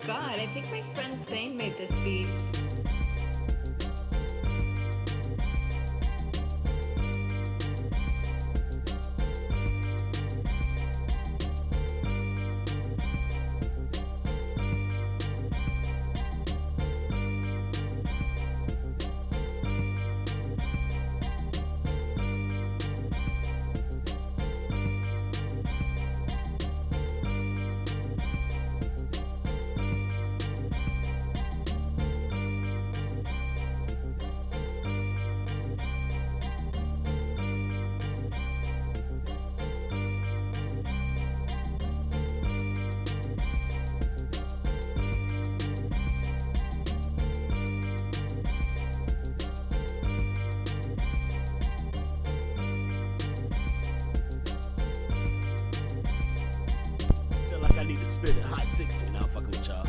God, I think my friend Thane made this beat. Feel like I need to spit a hot 60. Now I'm fucking with y'all.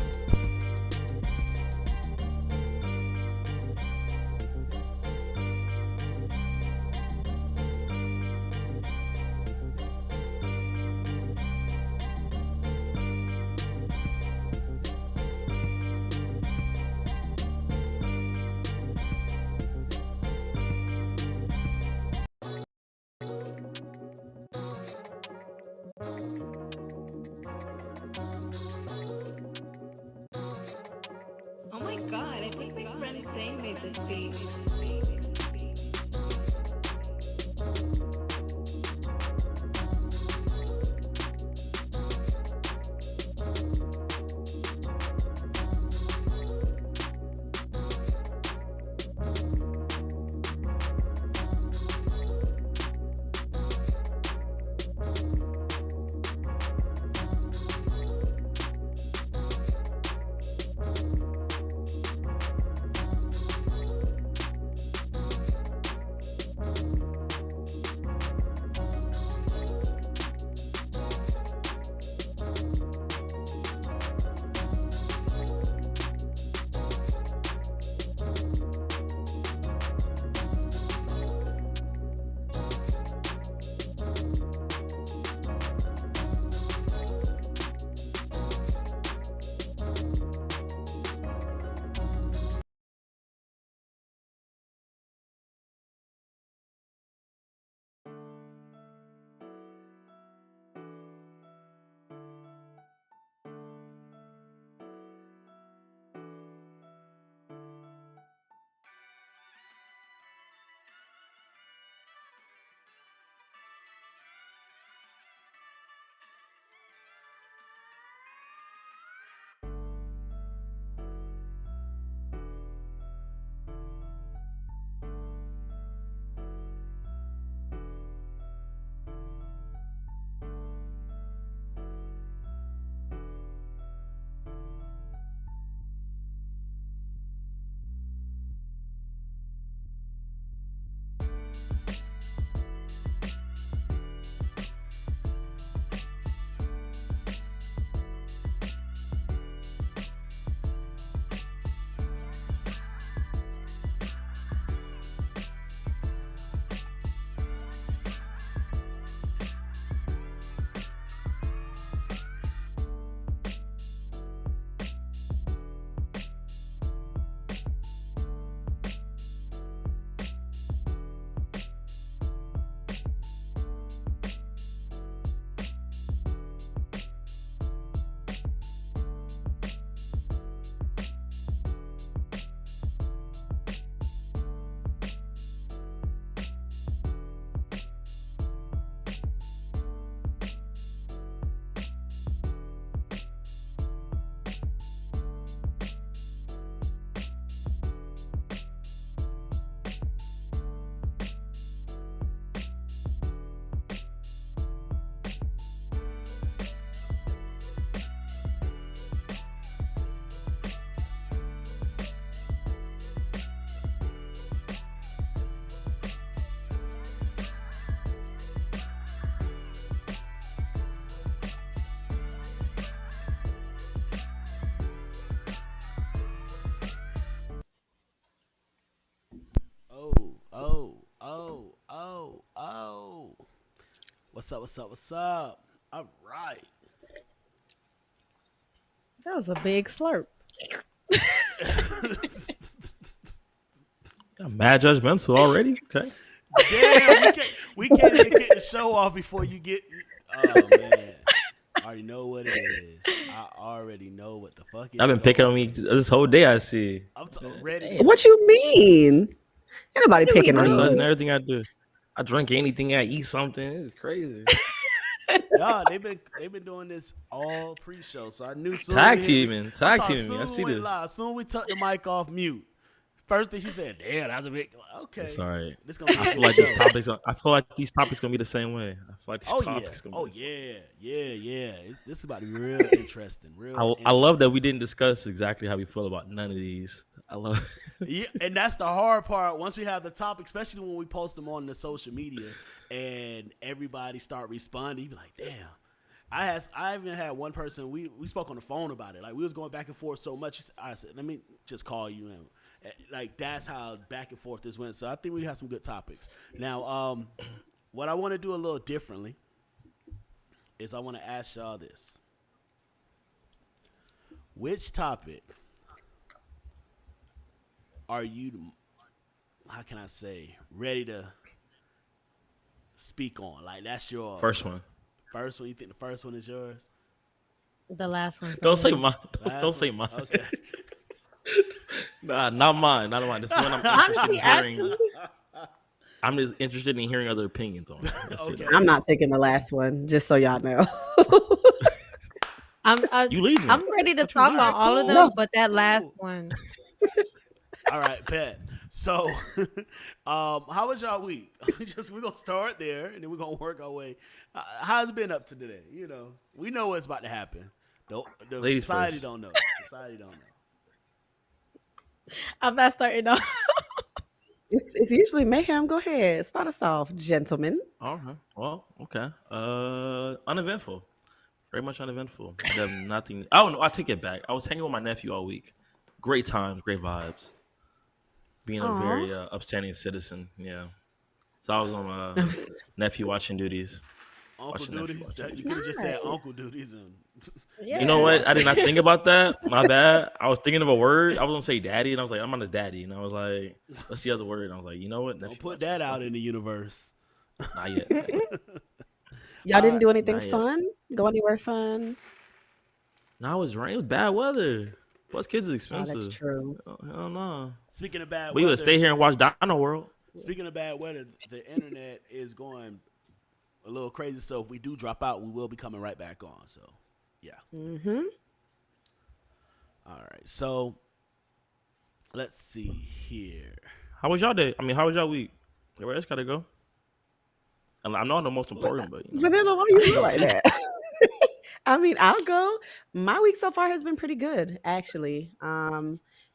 Oh my God, I think my friend Thane made this beat. Oh. What's up? All right. That was a big slurp. Got mad judgmental already. Okay. Damn, we can't even get the show off before you get. Oh man, I already know what it is. I already know what the fuck I've is been picking going on me on. this whole day. I see. Ready to Damn. go. What you mean? Ain't nobody What do we picking on Research and you. mean? everything I do. I drink anything. I eat something. It's crazy. Nah, they've been doing this all pre-show, so I knew soon Tag we hit. teaming. I'm Tag talking teaming me. I soon we see went this. live. Soon we took the mic off mute. First thing she said, "Damn, that's a big." It's Okay, all right. this gonna be I a feel good like these show. topics. I feel like these topics gonna be the same way. I feel like these Oh yeah, topics gonna be oh the same. yeah. This is about to be real interesting. Real I love that interesting. we didn't discuss exactly how we feel about none of these. I love. Yeah, and that's the hard part. Once we have the topic, especially when we post them on the social media, and everybody start responding, you be like, "Damn." I even had one person. We spoke on the phone about it. Like we was going back and forth so much. I said, "Let me just call you." And like that's how back and forth this went. So I think we have some good topics. Now, what I want to do a little differently is I want to ask y'all this: which topic are you? How can I say ready to speak on? Like that's your First one. first one. You think the first one is yours? The last one for Don't say me. mine. Don't Last say one? mine. Okay. Nah, not mine. Not mine. This one I'm interested in hearing. I'm just interested in hearing other opinions on it. That's Okay. it. I'm not taking the last one, just so y'all know. I'm I, You leading I'm it. ready to What you talk All leading? on right, all of cool. them, No. but that last Cool. one. All right, bet. So, how was y'all week? We're gonna start there, and then we're gonna work our way. How's it been up to today? We know what's about to happen. The Ladies society first. don't know. Society don't know. I'm not starting off. It's usually mayhem. Go ahead. Start us off, gentlemen. All right. Well, okay. Uneventful. Very much uneventful. I have nothing. Oh no, I take it back. I was hanging with my nephew all week. Great times, great vibes. Being a Aw. very upstanding citizen. Yeah. So I was on That was nephew watching duties. Uncle Watching nephew duties. watching You duties. could have just said nice. uncle duties and You know nephew Yeah. what? I watching did not think duties. about that. My bad. I was thinking of a word. I was gonna say daddy, and I was like, I'm on his daddy, and I was like, what's the other word? And I was like, you know what? Don't Nephew put watching. that out Fuck in it. the universe. Not yet. Not yet. Y'all All didn't right. do anything Not yet. fun? Go anywhere fun? No, it was rain. It was bad weather. Plus, kids is Oh, that's expensive. true. Hell no. Speaking of bad We would stay weather, here and watch Dino World. speaking of bad weather, the internet is going a little crazy. So if we do drop out, we will be coming right back on. So yeah. Mm-hmm. All right. So let's see here. How was y'all day? I mean, how was y'all week? Everybody else gotta go. And I know I'm the most important, but Vanilla, why I you can look go like too. that? I mean, I'll go. My week so far has been pretty good, actually.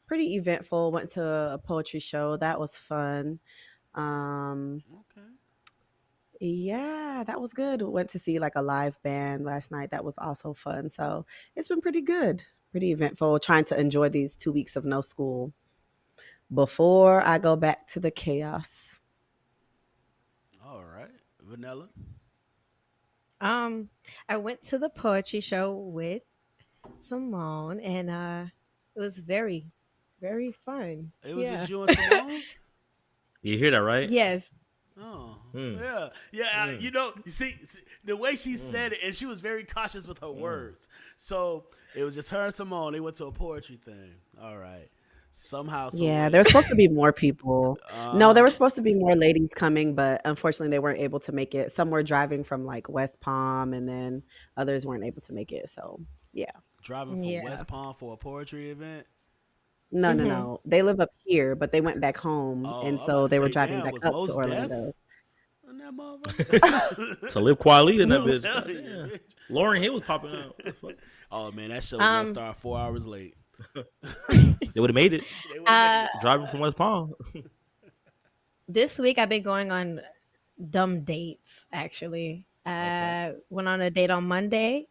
Pretty eventful. Went to a poetry show. That was fun. Um, Okay. yeah, that was good. Went to see like a live band last night. That was also fun. So it's been pretty good. Pretty eventful. Trying to enjoy these 2 weeks of no school before I go back to the chaos. All right. Vanilla. Um, I went to the poetry show with Simone, and it was very, very fun. It was just Yeah. you and Simone. You hear that, right? Yes. Oh, Mm, yeah, yeah. mm, You see, the way she mm. said it, and she was very cautious with her words. So it was just her and Simone. They went to a poetry thing. All right. Somehow, some Yeah, way. there were supposed to be more people. No, Uh there huh. were supposed to be more ladies coming, but unfortunately they weren't able to make it. Some were driving from like West Palm and then others weren't able to make it. So, yeah. Driving from Yeah. West Palm for a poetry event. No, no, Mhm. no. They live up here, but they went back home Oh, and I'm about so to they were say, driving damn, back was up to most deaf Orlando. on that To motherfucker? live quietly in that I'm bitch. telling you, Goddamn. bitch. Lauren Hill was popping out. What the fuck? Oh man, that show was gonna Um. start 4 hours late. They would have made it. They would have made Uh. it. Driving from West Palm. This week I've been going on dumb dates. Actually, Okay. went on a date on Monday.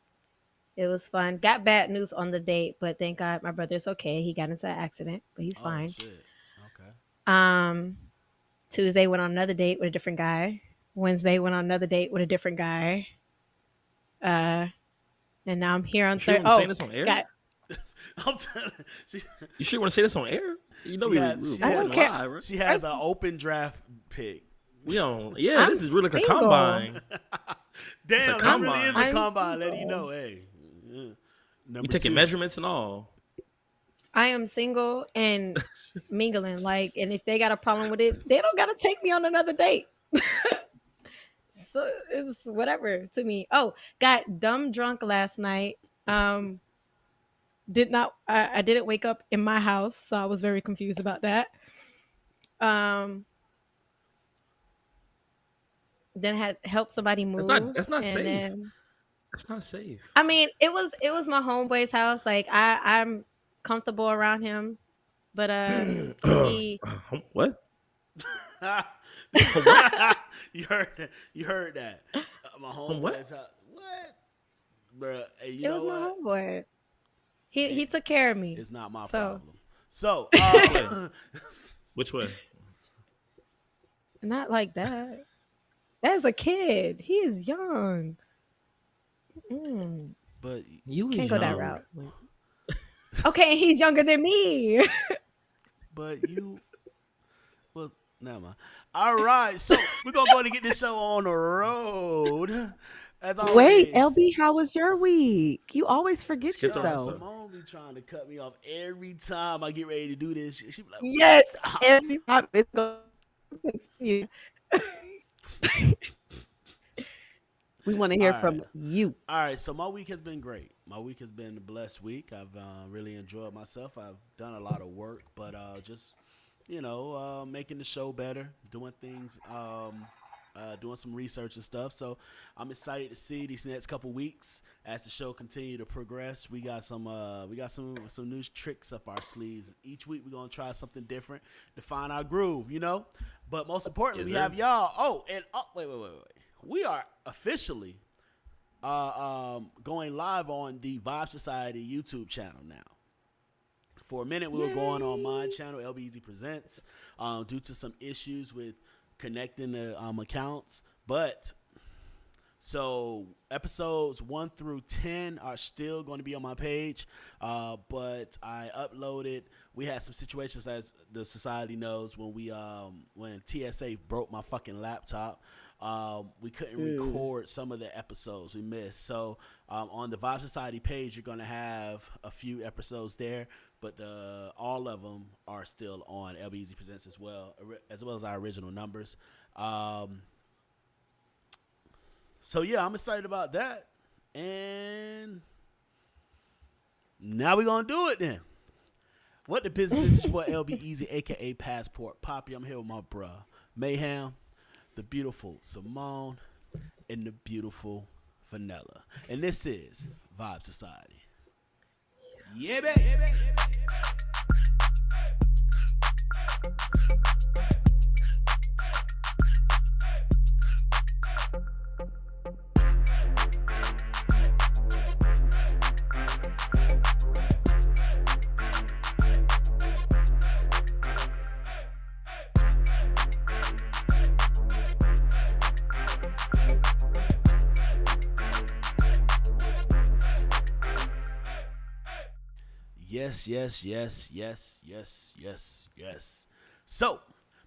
It was fun. Got bad news on the date, but thank God my brother's okay. He got into an accident, but he's Oh fine. shit. Okay. Um. Tuesday went on another date with a different guy. Wednesday went on another date with a different guy. Uh. And now I'm here on You sure you third. want me saying Oh, this on air? got I'm telling she, You sure want to say this on air? You know she has she I has don't recording care. live, right? she has an open draft pick. We don't. Yeah, I'm this is really like a single. combine. It's a Damn, this really is combine. a I'm combine. Letting you single. know, hey. We Number taking two. measurements and all. I am single and mingling. Like, and if they got a problem with it, they don't gotta take me on another date. So it's whatever to me. Oh, got dumb drunk last night. Um, did not. I didn't wake up in my house, so I was very confused about that. Um, then had helped somebody That's not. move, That's not and safe. then That's not safe. I mean, it was my homeboy's house. Like I'm comfortable around him, but he What? What? you heard that? You heard that? My What? homeboy's house. What, bro? Hey, you it know was my what? homeboy. He took care of me. It's not my So problem. So, Which way? Which way? not like that. That's a kid. He is young. Mm, but You was can't go that young. route. Okay, and he's younger than me. you was never mind. All right, so we're gonna go and get this show on the road. As Wait, always. LB, how was your week? You always forget Skip the yourself. episode. Simone be trying to cut me off every time I get ready to do this. She be like, Yes, "Stop." every time it's going to fix you. We want to hear All from right. you. All right, so my week has been great. My week has been a blessed week. I've really enjoyed myself. I've done a lot of work, but just making the show better, doing things, doing some research and stuff. So I'm excited to see these next couple weeks as the show continue to progress. We got some new tricks up our sleeves. Each week we're gonna try something different to find our groove, But most importantly, Yes, we sir. have y'all. Oh, and wait. We are officially going live on the Vibe Society YouTube channel now. For a minute, we were going on my channel, LBEZ Presents, due to some issues with connecting the accounts. But so episodes 1 through 10 are still going to be on my page, but I uploaded. We had some situations, as the society knows, when TSA broke my fucking laptop. We couldn't record some of the episodes we missed. So on the Vibe Society page, you're gonna have a few episodes there, but all of them are still on LBZ Presents as well as our original numbers. So yeah, I'm excited about that, and now we're gonna do it then. What the business is? It's your boy LB Easy, aka Passport Poppy. I'm here with my bruh Mayhem, the beautiful Simone, and the beautiful Vanilla. And this is Vibe Society. Yeah, baby. Yes. So,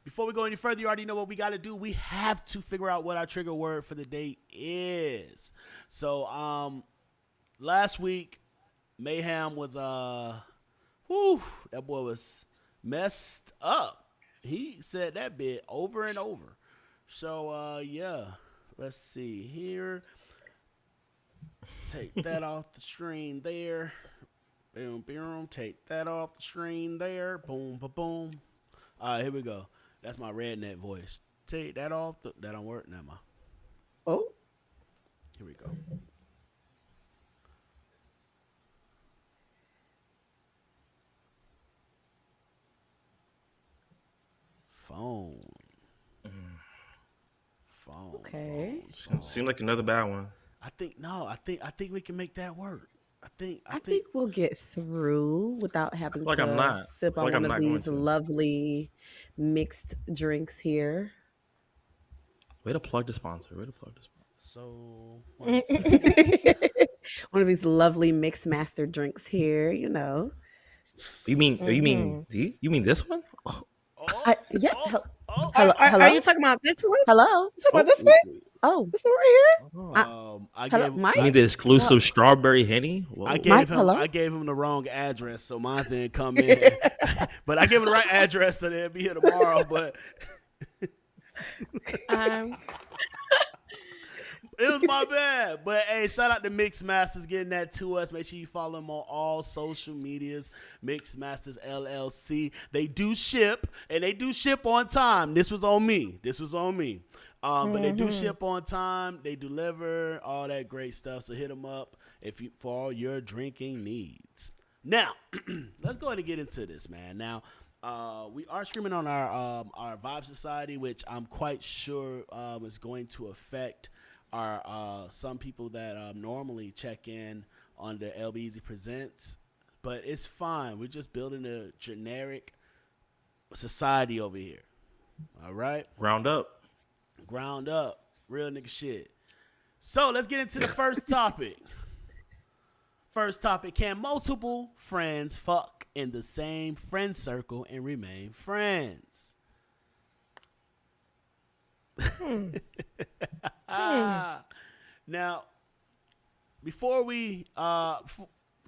before we go any further, you already know what we got to do. We have to figure out what our trigger word for the day is. So, last week, Mayhem was, that boy was messed up. He said that bit over and over. So, yeah, let's see here. Take that off the screen there. Boom, boom. Take that off the screen there. Boom, ba, boom. All right, here we go. That's my redneck voice. Take that off. That don't work. Never mind. Oh, Here we go. Phone. Phone. okay. Phone. Seemed like another bad one. I think we can make that work. I think we'll get through without having feel like to I'm not. sip I feel on like I'm one of not going these to. lovely mixed drinks here. Way to plug the sponsor. Way to plug the sponsor. So One of these lovely mixed master drinks here, you know. You mean Hmm. you mean this one? Oh, I yeah. oh, oh. Are, Hello, are you hello, talking about this one? hello. You talking about Oh, this one? Oh, This one right uh, I hello, gave you mean Mike. the Uh, exclusive strawberry henny? I Whoa. gave Mike, him hello. I gave him the wrong address, so mine didn't come in. But I gave him the right address, so they'll be here tomorrow. But here? it was my bad. But hey, shout out to Mix Masters getting that to us. Make sure you follow them on all social medias. Mix Masters LLC. They do ship, and they do ship on time. This was on me. This was on me. But they do Mm-hmm. ship on time. They deliver all that great stuff. So hit them up if you for all your drinking needs. Now, let's go ahead and get into this, man. Now, we are streaming on our Vibe Society, which I'm quite sure is going to affect our some people that normally check in on the LBZ Presents. But it's fine. We're just building a generic society over here. All right, Ground up. ground up, real nigga shit. So let's get into the first topic. First topic: can multiple friends fuck in the same friend circle and remain friends? Hmm. Hmm. Ah. Now, before we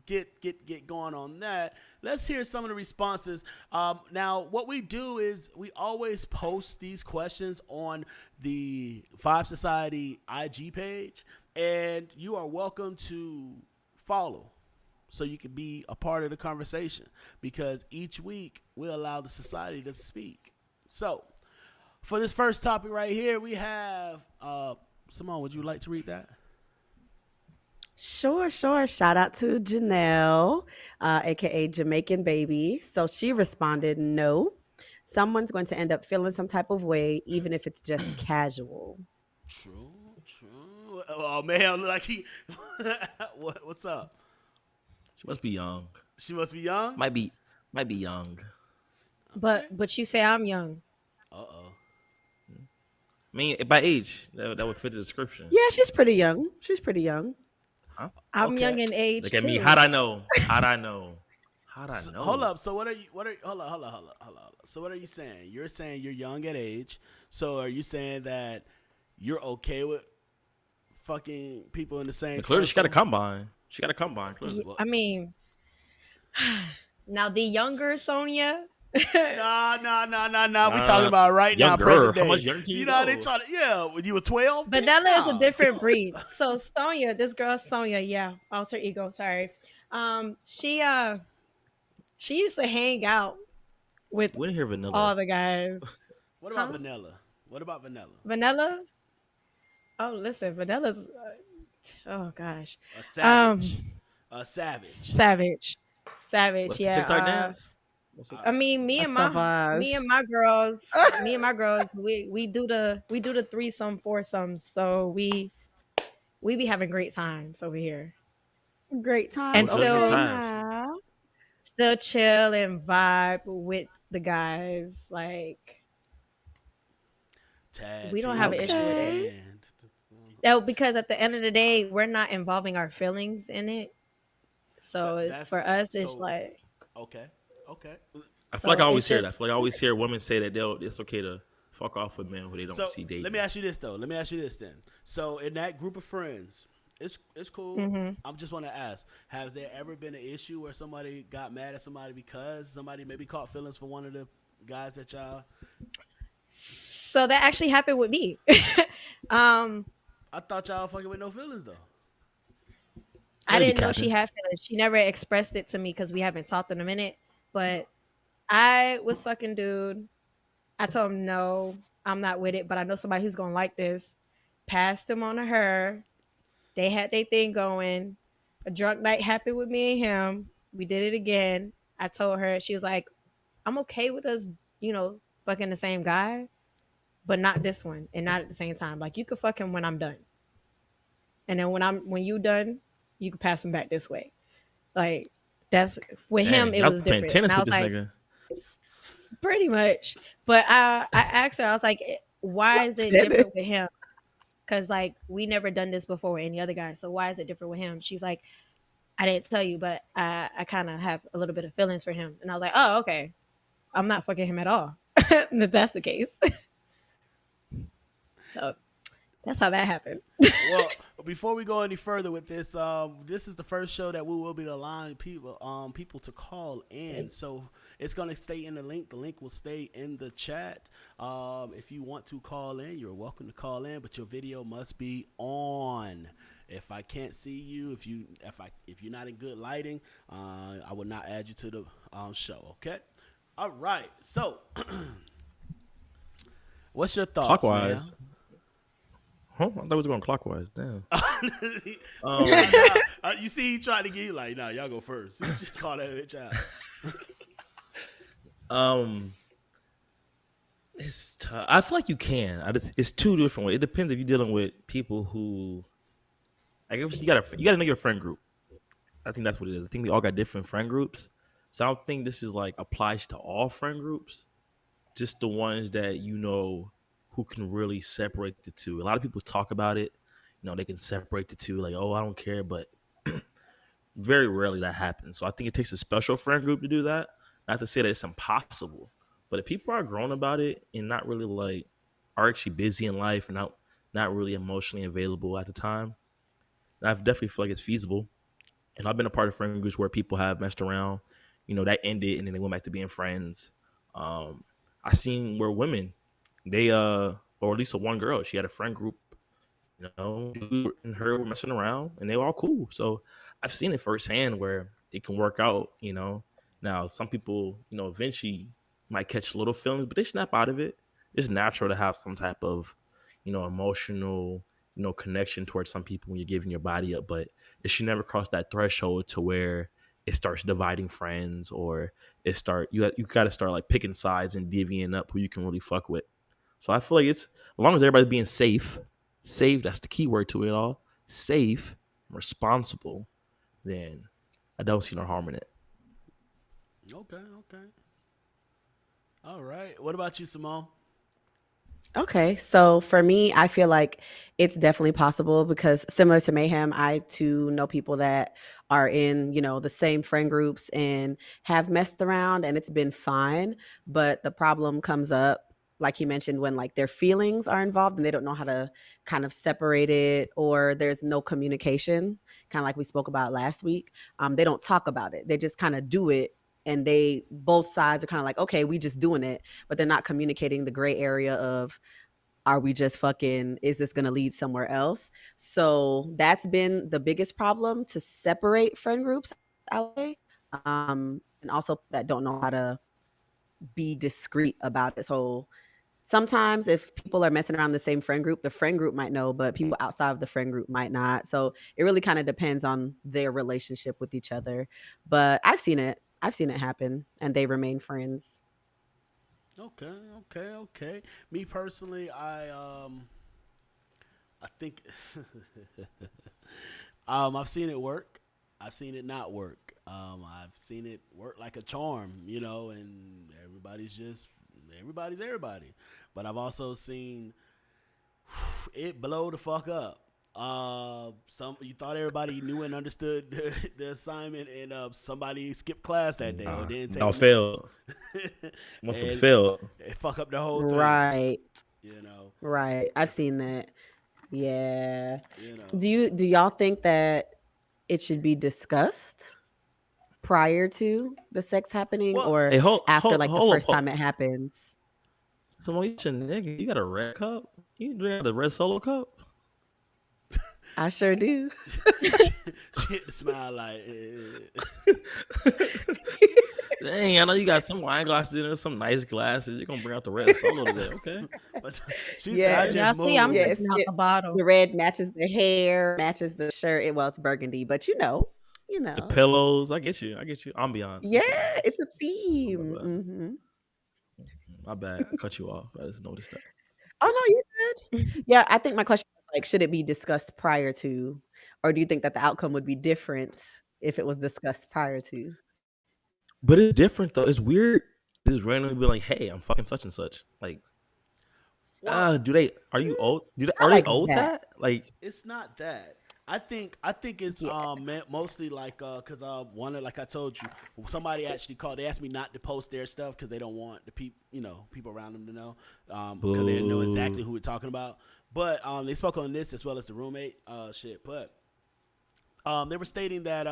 get going on that, let's hear some of the responses. Now, what we do is we always post these questions on the Vibe Society IG page, and you are welcome to follow so you can be a part of the conversation because each week we allow the society to speak. So, for this first topic right here, we have Simone. Would you like to read that? Sure, sure. Shout out to Janelle, aka Jamaican Baby. So she responded, no. Someone's going to end up feeling some type of way, even if it's just casual. True, true. Oh man, look like he. What's up? She must be young. She must be young. Might be might be young. Okay. But you say I'm young. Uh oh. I mean, by age, that would fit the description. Yeah, she's pretty young. She's pretty young. Huh? I'm young Okay. in age Look at me. too. How'd I know? How'd I know? How'd I Hold know? up. So what are you? What are? Hold on. So what are you saying? You're saying you're young at age. So are you saying that you're okay with fucking people in the same Clearly, she got a circle? combine. She got a combine. Clearly. Well, I mean, now the younger Sonia, Nah. We talking Uh, about right now, younger. present How much day. younger can you You know how they go? try to, yeah, when you were 12, bitch? Vanilla is a Nah. different breed. So Sonia, this girl Sonia, yeah, alter ego. Sorry. She used to hang out with We didn't hear vanilla. all the guys. What about Huh? vanilla? What about vanilla? Vanilla? Oh, listen, Vanilla's. Oh gosh. A Um, savage. A savage. Savage, savage. What's the TikTok Yeah. dance? What's it? I mean, A savage. me and my girls, we do the threesome foursomes. So we be having great times over here, Great times. and No judgment Okay, passed. now. still chill and vibe with the guys. Like we don't Tattoo have on an the issue with it. Okay. hand. No, because at the end of the day, we're not involving our feelings in it. So it's for That's us. It's so like okay. Okay. I feel like I so. always It's hear that. I just feel like I always hear women say that it's okay to fuck off with men who they don't So see let dating. me ask you this though. Let me ask you this then. So in that group of friends, it's cool. mhm. I'm just want to ask: has there ever been an issue where somebody got mad at somebody because somebody maybe caught feelings for one of the guys that y'all? So that actually happened with me. um, I thought y'all fucking with no feelings though. I Gotta be didn't know she capping. had feelings. She never expressed it to me because we haven't talked in a minute. But I was fucking dude. I told him no, I'm not with it, but I know somebody who's gonna like this. Passed him on to her. They had their thing going. A drunk night happened with me and him. We did it again. I told her, she was like, I'm okay with us, fucking the same guy, but not this one and not at the same time. Like you could fuck him when I'm done. And then when you done, you can pass him back this way. Like that's with him Dang, it y'all was playing different. And tennis I with was this like, nigga. pretty much. But I asked her, I was like, why is it Tennis. different with him? because like we never done this before with any other guy. So why is it different with him? She's like, I didn't tell you, but I kind of have a little bit of feelings for him. And I was like, oh, okay. I'm not fucking him at all. If that's the case. So that's how that happened. Well, before we go any further with this, this is the first show that we will be allowing people to call in. So it's gonna stay in the link. The link will stay in the chat. If you want to call in, you're welcome to call in, but your video must be on. If I can't see you, if you're not in good lighting, I will not add you to the show. Okay. All right. So, what's your thoughts, Clockwise. man? Huh? I thought we was going clockwise. Damn. You see, he tried to get you like, nah, y'all go first. Just call that bitch out. It's tough. I feel like you can. It's two different ways. It depends if you're dealing with people who. I guess you gotta know your friend group. I think that's what it is. I think we all got different friend groups, so I don't think this is like applies to all friend groups. Just the ones that you know who can really separate the two. A lot of people talk about it. You know, they can separate the two. Like, oh, I don't care, but very rarely that happens. So I think it takes a special friend group to do that. Not to say that it's impossible, but if people are grown about it and not really like are actually busy in life and not really emotionally available at the time, I definitely feel like it's feasible. And I've been a part of friend groups where people have messed around, you know, that ended and then they went back to being friends. Um, I seen where women, they or at least a one girl, she had a friend group, you know, she and her were messing around and they were all cool. So I've seen it firsthand where it can work out, you know. Now some people, you know, eventually might catch little feelings, but they snap out of it. It's natural to have some type of, you know, emotional, you know, connection towards some people when you're giving your body up, but it should never cross that threshold to where it starts dividing friends or you got to start like picking sides and divvying up who you can really fuck with. So I feel like it's as long as everybody's being safe, that's the key word to it all. Safe, responsible, then I don't see no harm in it. Okay, okay. All right. What about you, Simone? Okay, so for me, I feel like it's definitely possible because similar to Mayhem, I too know people that are in, the same friend groups and have messed around and it's been fine. But the problem comes up, like you mentioned, when like their feelings are involved and they don't know how to kind of separate it or there's no communication, kind of like we spoke about last week. They don't talk about it. They just kind of do it and they both sides are kind of like, okay, we just doing it, but they're not communicating the gray area of are we just fucking is this going to lead somewhere else. So that's been the biggest problem to separate friend groups out way, and also that don't know how to be discreet about it. So sometimes if people are messing around the same friend group, the friend group might know, but people outside of the friend group might not. So it really kind of depends on their relationship with each other, but I've seen it happen and they remain friends. Okay, okay, okay. Me personally, I think I've seen it work. I've seen it not work. I've seen it work like a charm, and everybody's everybody. But I've also seen it blow the fuck up. Some you thought everybody knew and understood the assignment, and somebody skipped class that day or didn't take No, notes, failed. Motherfucker and failed. it fuck up the whole thing. Right. You know, Right. I've seen that. Yeah. you know. Do y'all think that it should be discussed prior to the sex happening Well, or Hey, hold, after hold, like the hold up. first time it happens? Someone, you a nigga. You got a red cup? You drink the red solo cup? I sure do. she hit the smile like, Dang, I know you got some wine glasses in there, some nice glasses. You're gonna bring out the red solo today, okay? but she said, I Yes. Y'all just see, I'm moved. Yes. drinking out the bottle. The red matches the hair, matches the shirt. Well, it's burgundy, but you The know. pillows, I get you. Ambiance. That's what it Yeah, is. it's a Oh, my theme. bad. Hmm. My bad. I cut you off. I just noticed that. Oh no, you're good. Yeah, I think my question is like, should it be discussed prior to, or do you think that the outcome would be different if it was discussed prior to? But it's different though. It's weird. Just randomly be like, "Hey, I'm fucking such and such." Like, Well, Do they? Are you old? I Are they like owed that. that? Like, it's not that. I think it's Yeah. mostly like cause one of, like I told you, somebody actually called. They asked me not to post their stuff because they don't want the people around them to know, because they know boo. exactly who we're talking about. But they spoke on this as well as the roommate shit. But they were stating that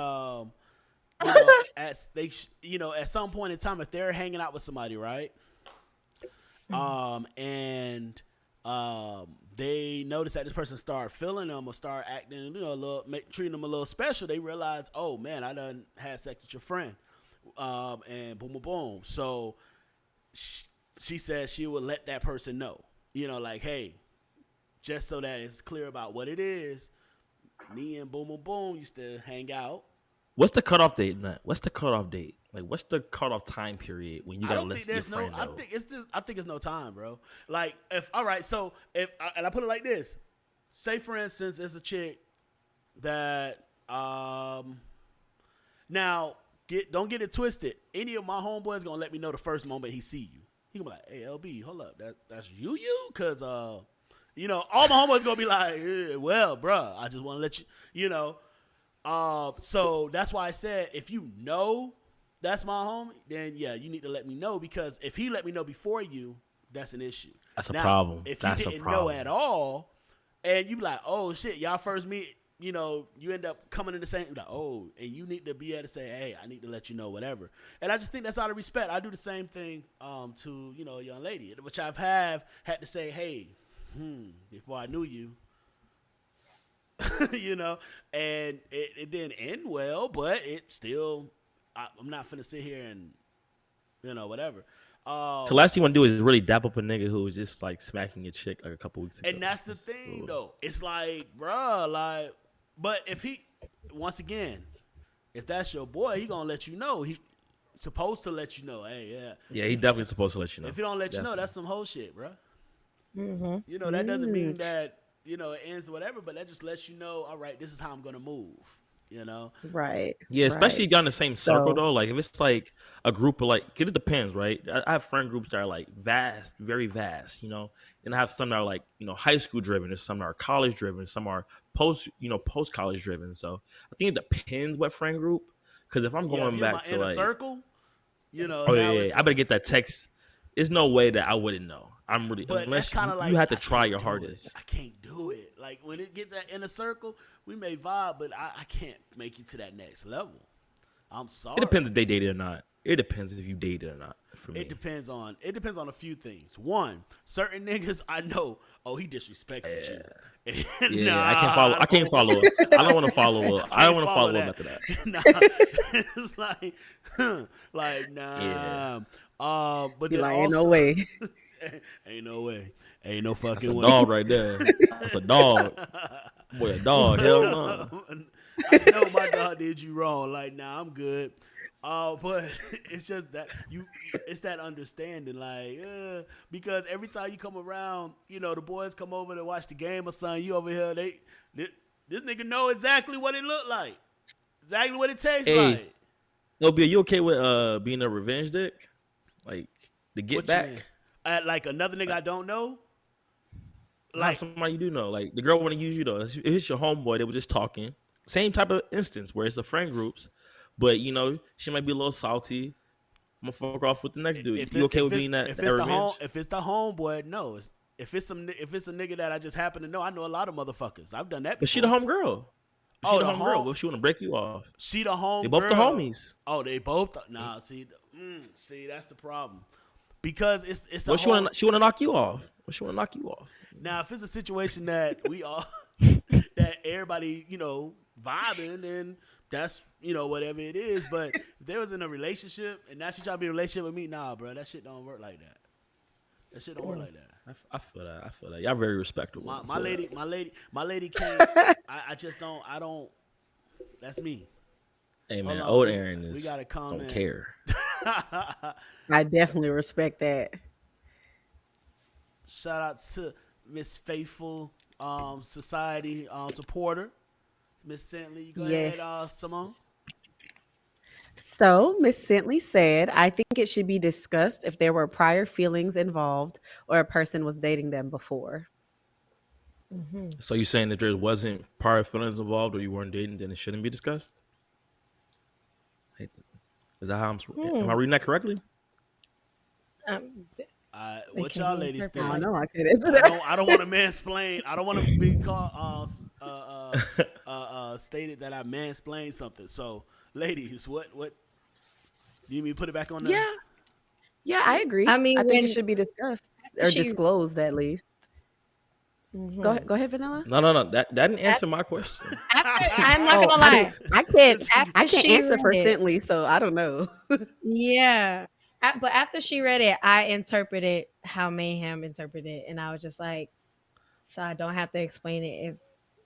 as at some point in time, if they're hanging out with somebody, right, and they notice that this person start feeling them or start acting, treating them a little special. They realize, oh man, I done had sex with your friend, and boom, boom, boom. So she says she would let that person know, like, hey, just so that it's clear about what it is. Me and boom, boom, boom used to hang out. What's the cutoff date? What's the cutoff date? Like, what's the cutoff time period when you I gotta don't think let your there's no. friend I know? think it's this. I think it's no time, bro. Like if all right, so if and I put it like this, say for instance, it's a chick that now don't get it twisted. Any of my homeboys gonna let me know the first moment he see you. He gonna be like, hey LB, hold up, that's you, cause all my homeboys gonna be like, well, bruh, I just want to let so that's why I said if you know that's my homie, then yeah, you need to let me know, because if he let me know before you, that's an issue. That's a Now, problem. if That's you a didn't know problem. at all, and you be like, oh shit, y'all first meet, you end up coming in the same, like, oh, and you need to be able to say, hey, I need to let you know, whatever. And I just think that's out of respect. I do the same thing to a young lady, which I've had to say, hey, before I knew you, and it didn't end well, but it still, I'm not finna sit here and whatever. The last thing you want to do is really dap up a nigga who was just like smacking your chick like a couple weeks ago. And that's the thing, though. It's like, bruh, like, but if he, once again, if that's your boy, he gonna let you know. He supposed to let you know. Hey, yeah. Yeah, he definitely supposed to let you know. If he don't let you know, that's some whole shit, bruh. That doesn't mean that it ends or whatever, but that just lets you know. All right, this is how I'm gonna move. Right. Yeah, especially Right. if you're in the same circle So though. Like if it's like a group of like, 'cause it depends, right? I have friend groups that are like vast, very vast, and I have some that are like high school driven, and some that are college driven, some are post college driven. So I think it depends what friend group. Because if I'm Yeah, if going you're in back my to inner like, circle, oh now yeah, it's. yeah, I better get that text. There's no way that I wouldn't know. I'm really But that's unless kind of you like have to I try can't your do hardest. it. I can't do it. Like when it gets that inner circle, we may vibe, but I can't make you to that next level. I'm sorry. It depends if they dated or not. It depends if you dated or not. For me, It depends on a few things. One, certain niggas I know. Oh, he disrespected you. Yeah, Nah, I can't follow. I can't follow up. I don't want to follow up. I don't want to follow up after that. Nah, it's like, like Yeah, nah. But be then like, ain't no also, way. ain't no way, ain't no that's fucking a way. dog right there. That's a dog. Boy, a dog. Hell no. I know my dog did you wrong. Like, nah, I'm good. But it's just that it's that understanding, like, because every time you come around, the boys come over to watch the game or something. You over here, this nigga know exactly what it look like, exactly what it tastes Hey, like. Nobia, you okay with being a revenge dick? Like the get What you mean? back? Like another nigga I don't know. Not Like, somebody you do know. Like the girl want to use you though. If it's your homeboy, they were just talking. Same type of instance where it's a friend groups, but she might be a little salty. I'm gonna fuck off with the next dude. if You it, okay if with it, being that, if that it's revenge? the homeboy, no. If it's a nigga that I just happen to know, I know a lot of motherfuckers. I've done that But before. she the home girl. She Oh, the the home girl. home. What if she want to break you off? She the home They both the girl. homies. Oh, they both. Nah, see, that's the problem. Because it's a What whole. she wanna knock you off? What she wanna knock you off? Now, if it's a situation that we all, that everybody, vibing, then that's whatever it is. But if they was in a relationship and now she trying to be in a relationship with me, nah, bro, that shit don't work like that. That shit don't work like that. I feel that. I feel that. Y'all very respectable. My lady can't. I just don't. I don't. That's me. Hey man, Hold on, old we Aaron is got a comment. don't care. I definitely respect that. Shout out to Miss Faithful Society supporter, Miss Sentley. You go Yes. ahead, Simone. So, Miss Sentley said, I think it should be discussed if there were prior feelings involved or a person was dating them before. Hmm. So you saying that there wasn't prior feelings involved or you weren't dating, then it shouldn't be discussed? Hey, is that how am I Hmm. reading that correctly? Th- they What can y'all be ladies I interpreted don't think? like know. I could answer I that. don't. I don't want to mansplain. I don't want to be called stated that I mansplained something. So, ladies, what do you mean? Put it back on the. Yeah. Yeah, I I agree. mean, I think it when should be discussed after or she, disclosed at least. mhm. Go ahead, Vanilla. No. That didn't answer Af- my question. after, I'm not Oh, gonna I didn't. lie. I can't. This nigga- I After can't she answer read for it, Sentley, so I don't know. yeah. But after she read it, I interpreted how Mayhem interpreted it, and I was just like, so I don't have to explain it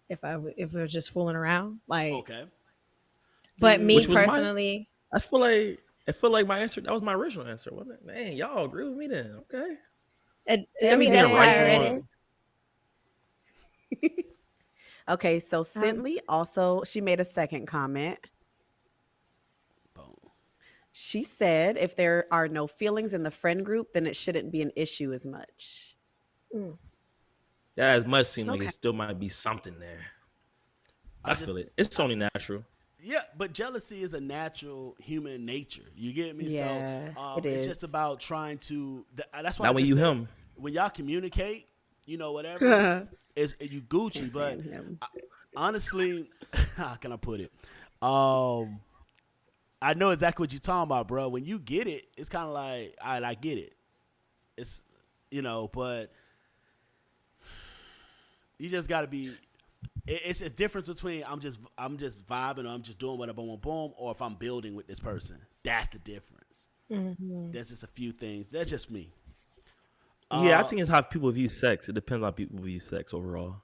if we're just fooling around. Like, okay. but me Which was Mm, my personally, I feel like my answer that was my original answer, wasn't it? Man, y'all agree with me then. Okay. I mean, that's Being how I right read period. it. on Okay, so Um, Sentley also she made a second comment. Boom. She said if there are no feelings in the friend group, then it shouldn't be an issue as much. mm, that as much seem like Okay. it still might be something there. I I just. feel it. It's only natural. Yeah, but jealousy is a natural human nature. You get me? So Yeah, it it's just is. about trying to. That's why I That way just you said him. when y'all communicate, whatever Can't is you Gucci. But stand him. honestly, how can I put it? Um, I know exactly what you're talking about, bro. When you get it, it's kind of like, all right, I get it. It's but you just got to be. It's a difference between I'm just vibing or I'm just doing what I boom boom or if I'm building with this person. That's the difference. mhm. There's just a few things. That's just me. Yeah, I Uh, think it's how people view sex. It depends on how people view sex overall.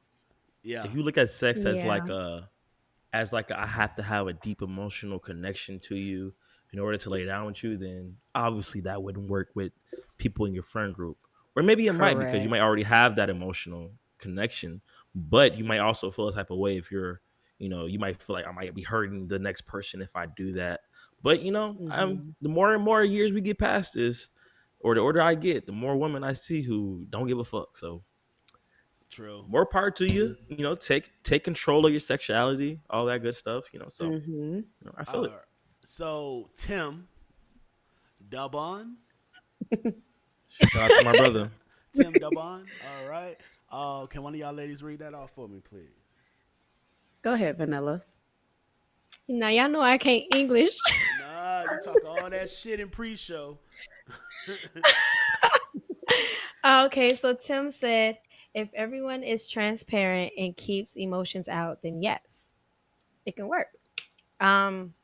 yeah, If you look at sex Yeah. as like a, I have to have a deep emotional connection to you in order to lay down with you, then obviously that wouldn't work with people in your friend group. Or maybe it might because you Correct. might already have that emotional connection, but you might also feel a type of way if you're, you might feel like I might be hurting the next person if I do that. But Hmm. the more and more years we get past this, or the older I get, the more women I see who don't give a fuck. So true. more power to you. Take control of your sexuality, all that good stuff. So Hmm. I feel it. Uh, so Tim Dubon, Shout out to my brother. Tim Dubon. All right. Can one of y'all ladies read that off for me, please? Go ahead, Vanilla. Now y'all know I can't English. Nah, you talk all that shit in pre-show. Okay, so Tim said, if everyone is transparent and keeps emotions out, then yes, it can work. Um,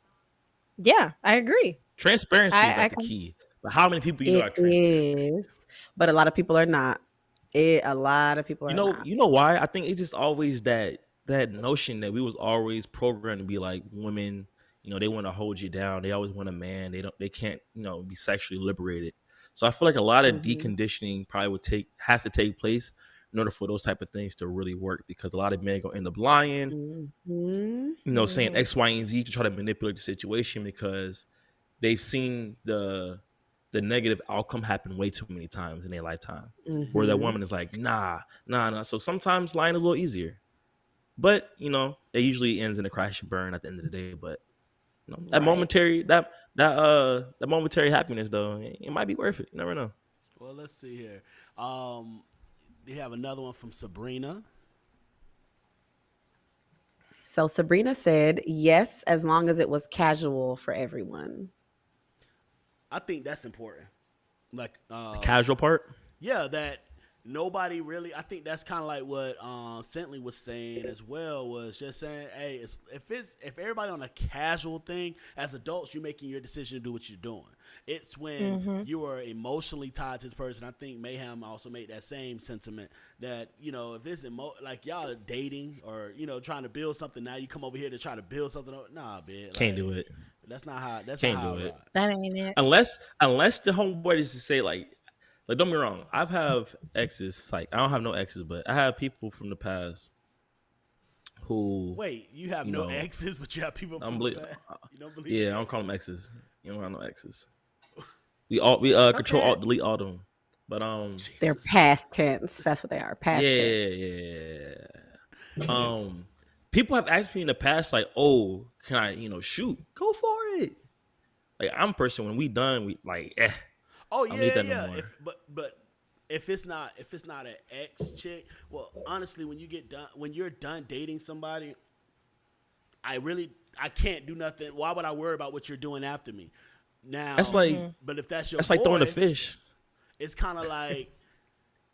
yeah, I agree. Transparency is I like the can. key. But how many people It are transparent? is, but a lot of people are not. A lot of people You are know, not. you know why? I think it's just always that notion that we was always programmed to be like women. They want to hold you down. They always want a man. They can't be sexually liberated. So I feel like a lot of Hmm. deconditioning probably has to take place in order for those type of things to really work because a lot of men go end up lying, Hmm. saying Mhm. X, Y, and Z to try to manipulate the situation because they've seen the negative outcome happen way too many times in their lifetime. Where that Hmm. woman is like, nah. So sometimes lying is a little easier. But, it usually ends in a crash and burn at the end of the day. But that Right. momentary that momentary happiness though, it might be worth it. You never know. Well, let's see here. Um, they have another one from Sabrina. So Sabrina said yes, as long as it was casual for everyone. I think that's important. Like, The casual part. yeah, that nobody really. I think that's kind of like what Sentley was saying as well. Was just saying, hey, if everybody on a casual thing, as adults, you're making your decision to do what you're doing. It's when Mhm. you are emotionally tied to this person. I think Mayhem also made that same sentiment that if this like y'all are dating or trying to build something, now you come over here to try to build something. Nah, bitch, Can't like do it. that's not how. That's not Can't how do I it. ride. That ain't it. Unless the homeboy is to say like don't be wrong. I've have exes, like I don't have no exes, but I have people from the past who, Wait, you have you no know, exes, but you have people I'm from the believe. past. You don't believe Yeah, in I don't call exes? them exes. You don't got no exes. We control Okay. alt delete all them. But They're Jesus. past tense. That's what they are. Past yeah, tense. yeah. People have asked me in the past, like, oh, can I, shoot? Go for it. Like, I'm a person, when we done, we like, Oh I don't need yeah, that no yeah. more. But if it's not an ex chick, well, honestly, when you're done dating somebody, I can't do nothing. Why would I worry about what you're doing after me? That's Now, like but if that's your that's like throwing a boy, fish. it's kind of like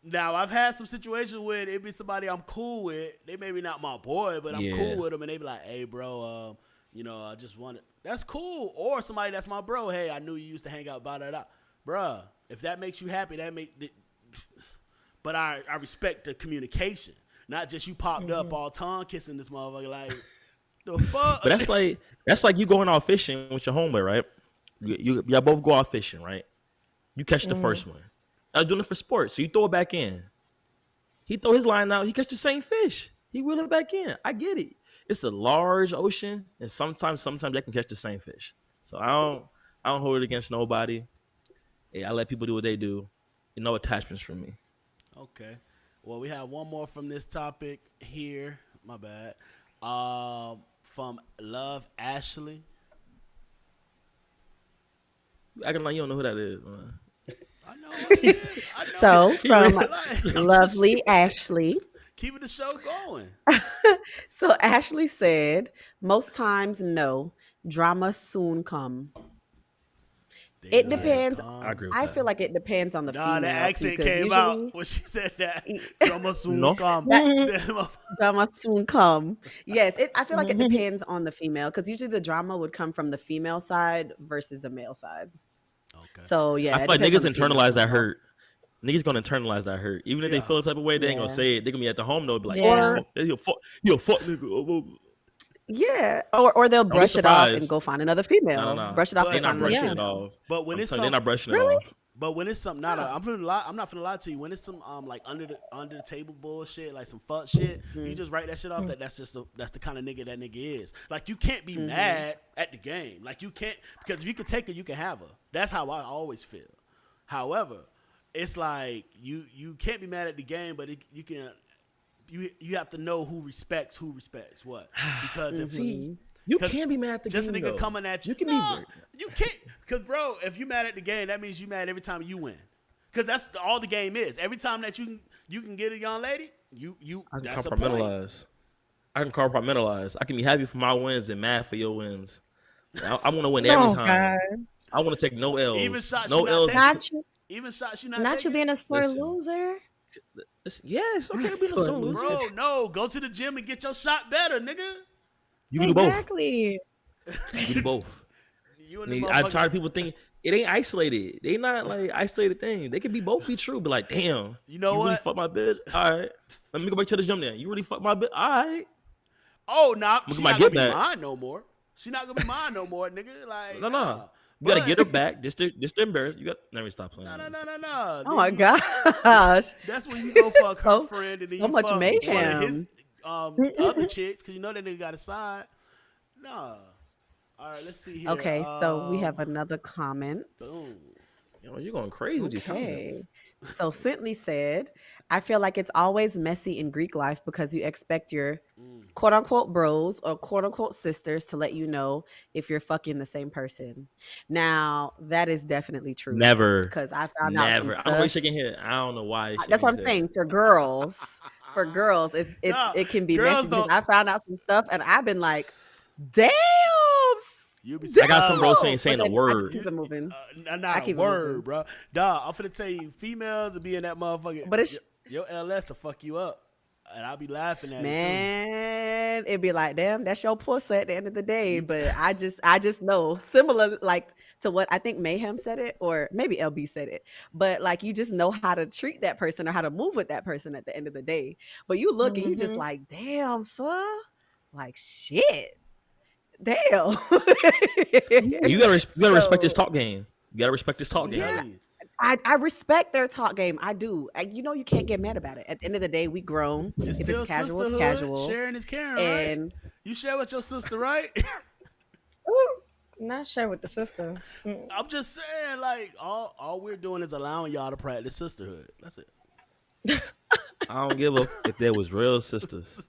now I've had some situations where it be somebody I'm cool with. They maybe not my boy, but I'm cool Yeah. with them, and they be like, "Hey, bro, I just wanted." That's cool. Or somebody that's my bro. Hey, I knew you used to hang out. Blah blah blah. Bruh, if that makes you happy, that make. But I respect the communication, not just you popped up all tongue kissing this motherfucker like the fuck. But that's like you going out fishing with your homeboy, right? Y'all both go out fishing, right? You catch the first one. I was doing it for sports, so you throw it back in. He throw his line out, he catch the same fish. He reel it back in. I get it. It's a large ocean, and sometimes I can catch the same fish. So I don't hold it against nobody. Yeah, I let people do what they do. No attachments from me. Okay. Well, we have one more from this topic here. My bad. From Love Ashley. You acting like you don't know who that is, man. I know what it is. I know. So from Like, I'm just lovely Ashley. keeping the show going. So Ashley said, most times no, drama soon come. They It let depends. I agree with I that. feel like it depends on the Nah, the female too, accent because came out usually when she said that. Drama soon No. come. that drama soon come. Yes, I feel like it depends on the female, because usually the drama would come from the female side versus the male side. Okay. So yeah, I feel it like depends on niggas the female internalize that side. hurt. Niggas gonna internalize that hurt. Even if they Yeah. feel the type of way, they ain't gonna Yeah. say it. They gonna be at the home though, be like, Yeah. fuck, you a fuck nigga. Oh, oh. Yeah, or they'll Don't be brush it off and surprised. go find another No, female. no, no. Brush it off But- They and not find another brushing Yeah. it female. off. But when I'm it's telling you, they're some, not brushing it Really? off. but when it's some, not a, I'm not finna lie to you. When it's some like under the table bullshit, like some fuck shit, you just write that shit off. That's the kind of nigga that nigga is. Like you can't be mad at the game. Like you can't, because if you can take her, you can have her. That's how I always feel. However, it's like you can't be mad at the game, but you can. You have to know who respects what. Because if See, you 'cause can't be mad at the just game, a nigga though. coming at you. You can No, be. you can't. Because, bro, if you mad at the game, that means you mad every time you win. Because that's all the game is. Every time that you can get a young lady, I can that's a point. compartmentalize. I can be happy for my wins and mad for your wins. I want to win every Oh time. God. I want to take no L's. Even shots no you not L's. taking. Not you, Even shots you not not you taking. being a sore Listen. loser. Yes, okay, be no Sorry, son loser. Bro, no. Go to the gym and get your shot better, nigga. You can do both. Exactly. You can do both. You I and the mean, I'm motherfucker- tired of people thinking it ain't isolated. They not like isolated things. They can be both be true, but like, damn, You know really what? fuck my bitch. All right, let me go back to the gym then. You really fuck my bitch. All right, Oh, nah, Look she at my not gonna get be back. mine no more. She not gonna be mine no more, nigga. Like, no. nah. You gotta But- get her back. Just to embarrass. You got. Let me stop playing. No. Oh my You- gosh. That's when you go fuck her So- friend and then so you much fuck one of his mayhem. other chicks, because you know that nigga got a side. Nah. All right, let's see here. Okay, so we have another comment. Boom. You're going crazy with these comments. Okay. So Cintley said, I feel like it's always messy in Greek life because you expect your quote unquote bros or quote unquote sisters to let you know if you're fucking the same person. Now, that is definitely true. Never. Because I found out some Never. I'm always stuff. shaking head. I don't know why. That's what I'm saying. For girls, it can be girls messy because don't- I found out some stuff and I've been like, damn. You be I got some bros damn. saying But a then I word. just keep it moving. I Not a keep it word, moving. bro. Dog, I'm finna tell you, females will be in that motherfucker. But it's- your LS will fuck you up. And I'll be laughing at it Man, it'd be like, damn, that's your pussy at the end of the day. But I just know, similar like to what I think Mayhem said it, or maybe LB said it. But like, you just know how to treat that person or how to move with that person at the end of the day. But you look and you just like, damn, son, like shit, damn. You gotta respect this So- talk game. You gotta respect this talk too. game. Yeah. I respect their talk game. I do. You can't get mad about it. At the end of the day, we grown. It's If it's still casual, it's sisterhood. casual. Sharing is caring, right? And You share with your sister, right? Ooh, not sure with the sister. Mm. I'm just saying, like, all we're doing is allowing y'all to practice sisterhood. That's it. I don't give a if there was real sisters.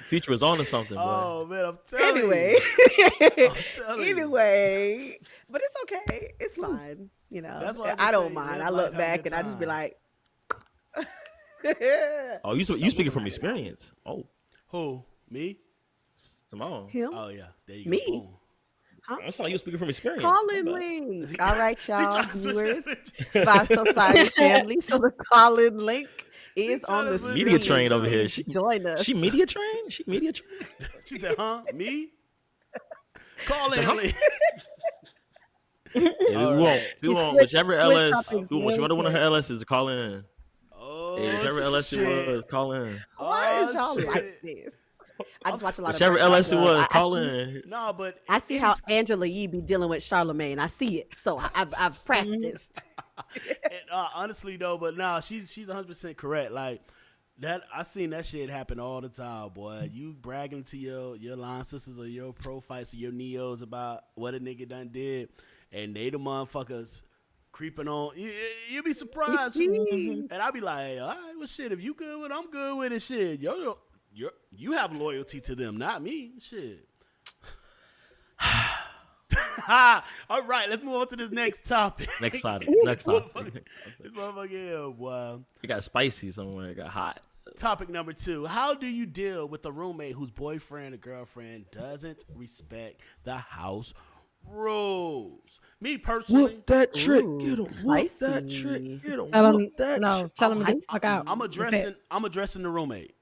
Future was on to something, boy. Oh man, I'm telling anyway, you. I'm telling you. anyway, but it's okay. It's fine. That's why I I just don't say mind. live I life, look have a back good and I just be time. like, Oh, you speaking from experience? Oh, Who? Me? Simone. him, Oh yeah, there you Me? go. Boom. That sounds like you speaking from experience. Colin My bad. Link. All right, She y'all trying to switch viewers, that bitch. Five Society family. So the Colin Link is trying on to the switch Media that screen. trained over here. Please join us. She media trained. She media trained. She said, "Huh? Me? Call Said, in." huh? Lee." Yeah, we All want right. we She want switched- whichever switched LS topics we want real whichever one of her quick. LSs to call in. Oh Hey, whichever LS it shit! was, call in. Why is y'all shit. like this? I just watch a lot Whichever of Breakfast LS it Club. was, I call see, in. No, but I see any how Angela Yee be dealing with Charlemagne. I see it, so I've practiced. honestly though, but nah, she's 100% correct. Like that, I seen that shit happen all the time, boy. You bragging to your line sisters or your pro fights or your neos about what a nigga done did, and they the motherfuckers creeping on. You be surprised, and I be like, all right, well shit, if you good with it, I'm good with it. Shit, you have loyalty to them, not me. Shit. All right, let's move on to this next topic. Next topic. This motherfucker here, boy. It got spicy somewhere. It got hot. Topic number 2. How do you deal with a roommate whose boyfriend or girlfriend doesn't respect the house rules? Me personally, that trick. Ooh, Get him. Whoop that spicy. trick. Get him. Tell him, Whoop that no, trick. tell him to get the fuck out. I'm addressing the roommate.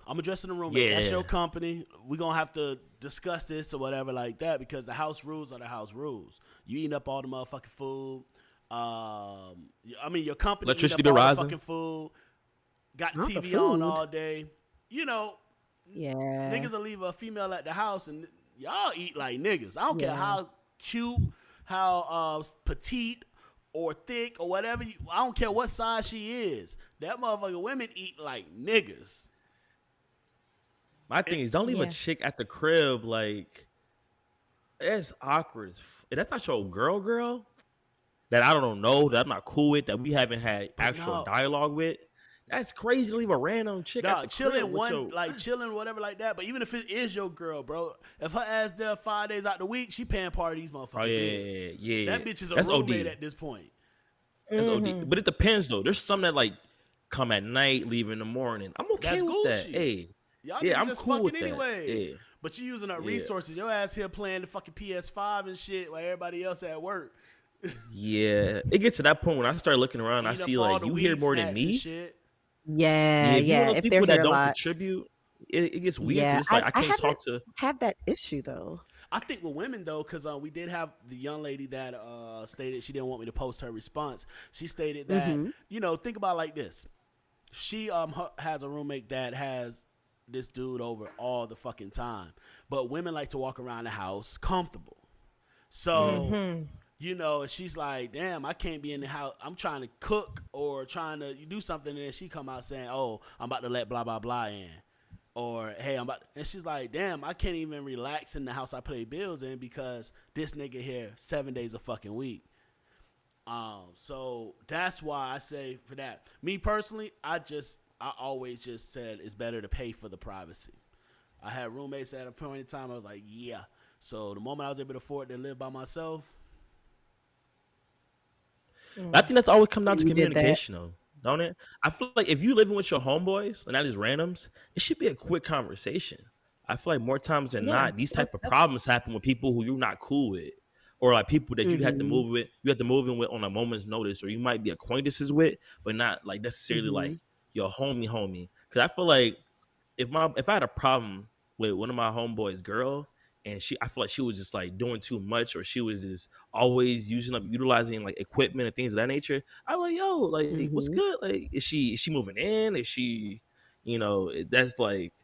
I'm addressing the roommate. That's Yeah. your company. We're going to have to discuss this or whatever like that because the house rules are the house rules. You eating up all the motherfucking food. Your company Electricity eating up bill all rising. the fucking food. Got the Not the TV on food. all day. Yeah, Niggas will leave a female at the house and y'all eat like niggas. I don't care Yeah. how cute, how petite or thick or whatever. I don't care what size she is. That motherfucker women eat like niggas. My thing is, don't leave Yeah. a chick at the crib. Like, it's awkward. If that's not your girl that I don't know, that I'm not cool with, that we haven't had actual no. dialogue with. That's crazy to leave a random chick at Nah, the chilling crib with your, chilling, whatever like that. But even if it is your girl, bro, if her ass there 5 days out the week, she paying part of these motherfuckers. Oh yeah. That bitch is a That's roommate OD. at this point. That's OD. But it depends though. There's some that like come at night, leave in the morning. I'm okay That's with that. Gucci. Hey, Y'all yeah, niggas I'm just cool fucking with that. anyways. Yeah. But you using up Yeah. resources. Your ass here playing the fucking PS5 and shit while everybody else at work. Yeah, it gets to that point when I start looking around. I Eating see up all like the you weed hear more than snacks and me. shit. yeah, If you yeah. know If people they're that here a don't lot, contribute, it gets weird. yeah. 'Cause it's like I can't haven't talk to. have that issue though. I think with women though, because we did have the young lady that stated she didn't want me to post her response. She stated that think about it like this. She has a roommate that has this dude over all the fucking time, but women like to walk around the house comfortable. So she's like, damn, I can't be in the house. I'm trying to cook or trying to do something, and then she come out saying, oh, I'm about to let blah blah blah in. Or hey, and she's like, damn, I can't even relax in the house I pay bills in because this nigga here 7 days a fucking week. So that's why I say for that. Me personally, I always just said it's better to pay for the privacy. I had roommates at a point in time. I was like, yeah. So the moment I was able to afford to live by myself, I think that's always come down to You did that. communication, though, don't it? I feel like if you living with your homeboys and not just randoms, it should be a quick conversation. I feel like more times than not, these type of problems happen with people who you're not cool with, or like people that you have to move with. You have to move in with on a moment's notice, or you might be acquaintances with, but not like necessarily like your homie. Because I feel like if I had a problem with one of my homeboys' girl, and I feel like she was just like doing too much, or she was just always utilizing like equipment and things of that nature. I'm like, yo, like, what's good? Like, is she moving in? Is she, that's like,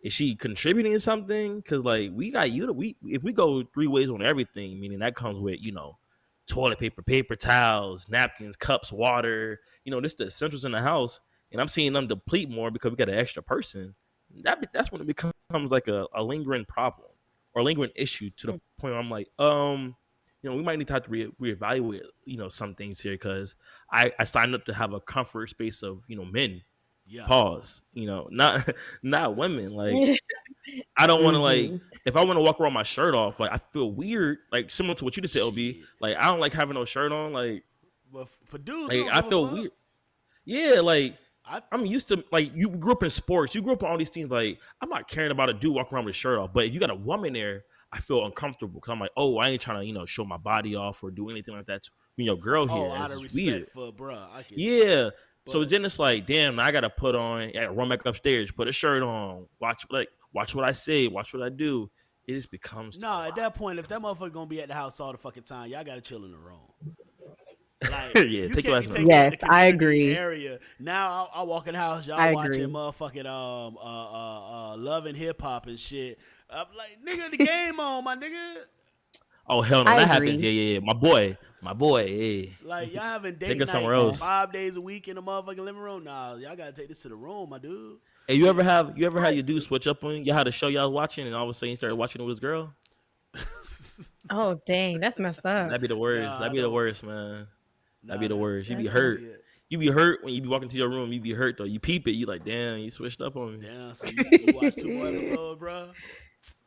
is she contributing something? Because like we got if we go 3 ways on everything, meaning that comes with toilet paper, paper towels, napkins, cups, water. This the essentials in the house, and I'm seeing them deplete more because we got an extra person. That's when it becomes like a lingering problem or lingering issue to the point where I'm like, we might need to have to reevaluate, some things here because I signed up to have a comfort space of, men. Yeah. Pause. Not not women. Like I don't want to if I want to walk around my shirt off, like I feel weird. Like similar to what you just said, LB. Shit. Like I don't like having no shirt on. Like But for dudes, like we don't I give a feel fuck. weird. Yeah, like I- I'm used to like you grew up in sports. You grew up on all these things. Like I'm not caring about a dude walking around with his shirt off. But if you got a woman there, I feel uncomfortable because I'm like, oh, I ain't trying to show my body off or do anything like that. Girl here, Oh, out of it's respect weird. for bruh. I can, Yeah. So But- then it's like, damn, I gotta put on, I gotta run back upstairs, put a shirt on, watch what I say, watch what I do. It just becomes Nah, at that point, if that motherfucker gonna be at the house all the fucking time, y'all gotta chill in the room. Like, Yeah, you take can't your be ass taking Yes, out the I community agree. Area. Now I walk in the house, y'all I watching agree. motherfucking Love and Hip Hop and shit. I'm like, nigga, the game on, my nigga. Oh hell no, I that agree. happens. Yeah. My boy, yeah. Like y'all having Take date it night somewhere else. 5 days a week in the motherfucking living room. Nah, y'all gotta take this to the room, my dude. Hey, you ever have your dude switch up on you? You had a show y'all watching, and all of a sudden you started watching it with his girl? Oh dang, that's messed up. That'd be the worst. Nah, That'd I be the don't. worst, man. That'd be the worst. You be that's hurt. it. You be hurt when you be walking to your room. You be hurt though. You peep it. You like, damn, you switched up on me. Damn, so you watched 2 more episodes, bro?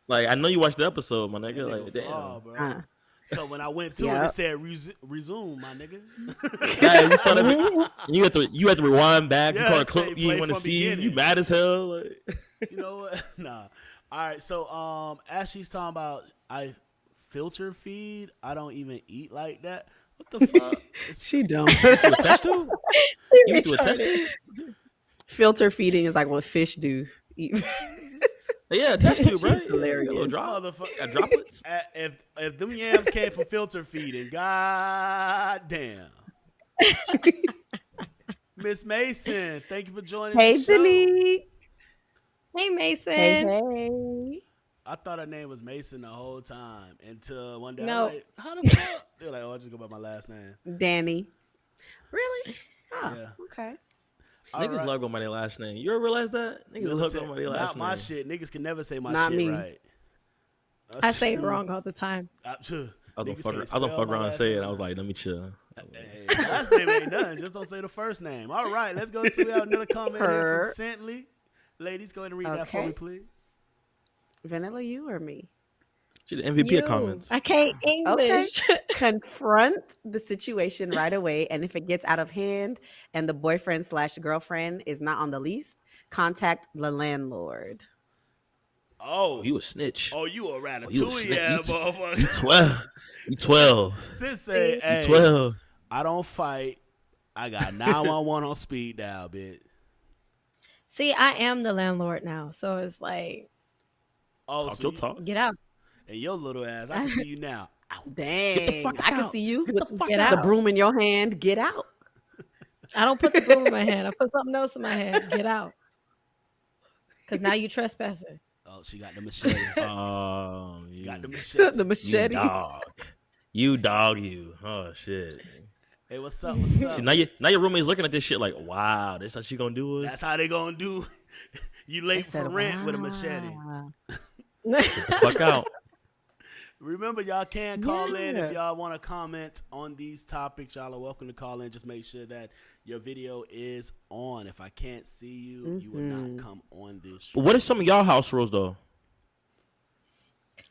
Like I know you watched the episode, my That nigga. nigga Like damn. fall, bro. Uh, So when I went to it, Yep. it said resume, my nigga. Yeah, you saw that. You have to rewind back. Yeah, You call a say clip you play didn't want to from see. beginning. You mad as hell. Like. You know what? Nah. All right. So as she's talking about, I filter feed. I don't even eat like that. What the fuck? It's, she dumb. You a test tube? You do a test tube? Filter feeding is like what fish do. Eat. Yeah, a test tube, right? She's Yeah, hilarious. a little drop. motherfucker. Got droplets. If them yams came from filter feeding, god damn. Miss Mason, thank you for joining Hey, the show. Denise. Hey Mason. Hey, hey. I thought her name was Mason the whole time until one day No. I'm like, how the fuck? They're like, oh, I just go by my last name. Danny. Really? Oh, Yeah. okay. All Niggas right. love going by their last name. You ever realize that? Niggas love Military- going by their Not last my name. shit. Niggas can never say my Not shit me. right. I say it wrong all the time. I was gonna Niggas fuck, can't I was spell gonna fuck my around and last say it. name I was right. like, let me chill. Hey, last name ain't done. Just don't say the first name. All right, let's go to another comment here Her. from Sentley. Ladies, go ahead and read that for Okay. me, please. Vanilla, you or me? She the MVP You. of comments. I can't English. Confront the situation right away, and if it gets out of hand and the boyfriend/girlfriend is not on the lease, contact the landlord. Oh, You a snitch. you a you a ratatouille, snitch. yeah, You 12. motherfucker. You 12. Sis say, You hey, 12. I don't fight. I got 911 on speed dial, bitch. See, I am the landlord now, so it's like, Oh, Talk so your you, get talk. out. and your little ass, I can see you now. Out. Dang, fuck I can out. see you Get with the fuck Get the out. broom in your hand. Get out. I don't put the broom in my hand. I put something else in my hand. Get out. Because now you trespassing. Oh, she got the machete. You, Got the machete. The you machete. dog. You dog you. Oh shit. Hey, what's up? What's up? See, now your roommate's looking at this shit like, wow, this how she gonna do us? That's how they gonna do. You They late said, for rent with a machete. "Wow." Get the fuck out. Remember, y'all can call in if Yeah. y'all want to comment on these topics. Y'all are welcome to call in. Just make sure that your video is on. If I can't see you, you will not come on this show. But what are some of y'all house rules though?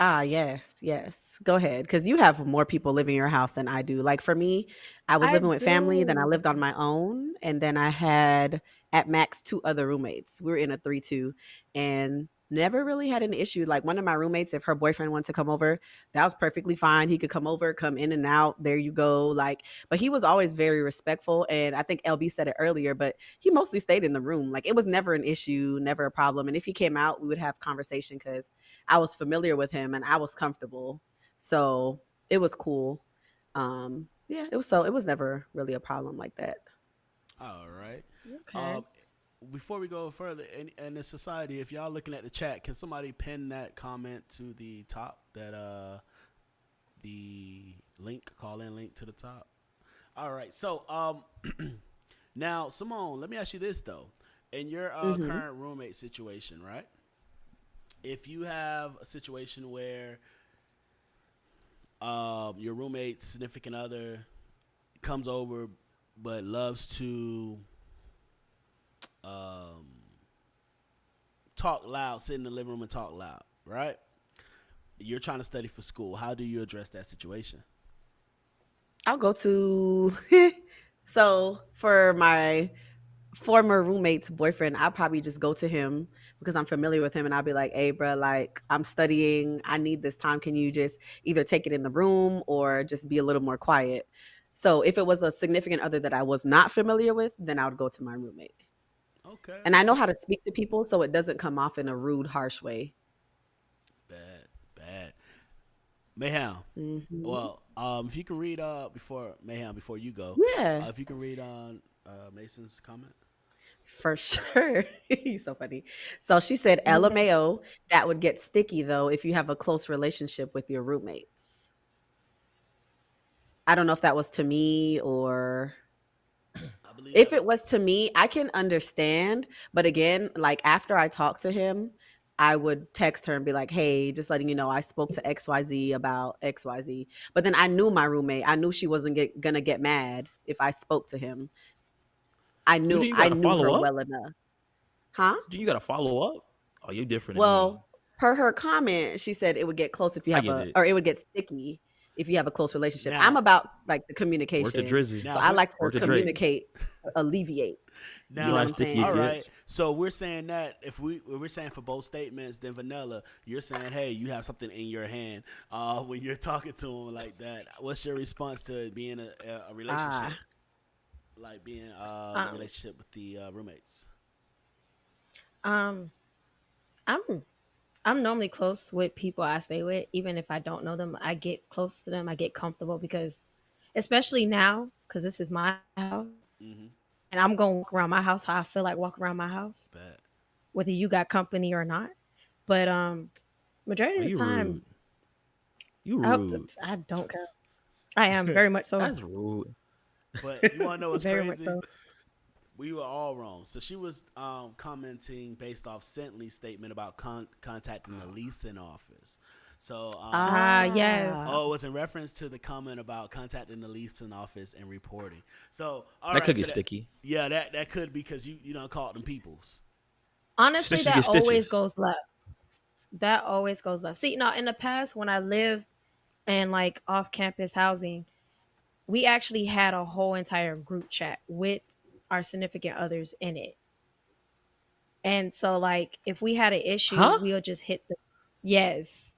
Yes. Go ahead, because you have more people living in your house than I do. Like for me, I was I living with family, then I do. lived on my own, and then I had at max 2 other roommates. We were in a 3-2, and never really had an issue. Like one of my roommates, if her boyfriend wanted to come over, that was perfectly fine. He could come over, come in and out. There you go. Like, but he was always very respectful. And I think LB said it earlier, but he mostly stayed in the room. Like it was never an issue, never a problem. And if he came out, we would have conversation because I was familiar with him and I was comfortable. So it was cool. Yeah, it was never really a problem like that. All right. Okay. Before we go further, in the society, if y'all looking at the chat, can somebody pin that comment to the top that the call in link to the top. All right. So now Simone, let me ask you this though. In your Mm-hmm. current roommate situation, right? If you have a situation where your roommate's significant other comes over but loves to um, talk loud, sit in the living room and talk loud, right? You're trying to study for school. How do you address that situation? I'll go to so for my former roommate's boyfriend, I'll probably just go to him because I'm familiar with him and I'll be like, hey, bro, like I'm studying. I need this time. Can you just either take it in the room or just be a little more quiet? So if it was a significant other that I was not familiar with, then I would go to my roommate. Okay, And I know okay. how to speak to people so it doesn't come off in a rude, harsh way. Bad, bad. Mayhem. Hmm. Well, if you can read before Mayhem before you go, Yeah, if you can read on Mason's comment. for sure. He's so funny. So she said, Amen. LMAO, that would get sticky though if you have a close relationship with your roommates. I don't know if that was to me or I believe if that. it was to me, I can understand. But again, like after I talked to him, I would text her and be like, hey, just letting you know, I spoke to XYZ about XYZ. But then I knew my roommate. I knew she wasn't gonna get mad if I spoke to him. I You knew think you I gotta knew follow her up? well enough. Huh? Do you gotta follow up? Oh, you different than me. Well, per her comment, she said it would get close if you I have get a, it. or it would get sticky if you have a close relationship. I'm Now, about like the Work the communication. drizzy. So now, if I we like to Work the Drake. communicate, alleviate. You You now, know know how what I'm sticky it all saying? right. gets. So we're saying that if we're saying for both statements, then Vanilla, you're saying, hey, you have something in your hand when you're talking to him like that. What's your response to it being a relationship, Ah, like being the Um, relationship with the roommates? um, I'm I'm normally close with people I stay with, even if I don't know them. I get close to them. I get comfortable because, especially now, because this is my house, Mm-hmm. and I'm gonna walk around my house how I feel like walking around my house, Bad. whether you got company or not. But majority Oh, of the you time, rude. You I hope rude. I don't care. I am very much so, That's rude. But you want to know what's very much crazy? so. We were all wrong. So she was commenting based off Sentley's statement about contacting the leasing office. So Yes. ah. oh, it was in reference to the comment about contacting the leasing office and reporting. So all That right, could so get sticky. yeah, that could be because you don't call them peoples. Honestly, Stitches that get always stitches. goes left. That always goes left. See, now in the past, when I lived in like off-campus housing, we actually had a whole entire group chat with our significant others in it. And so, like, if we had an issue, Huh? we'll just hit the yes.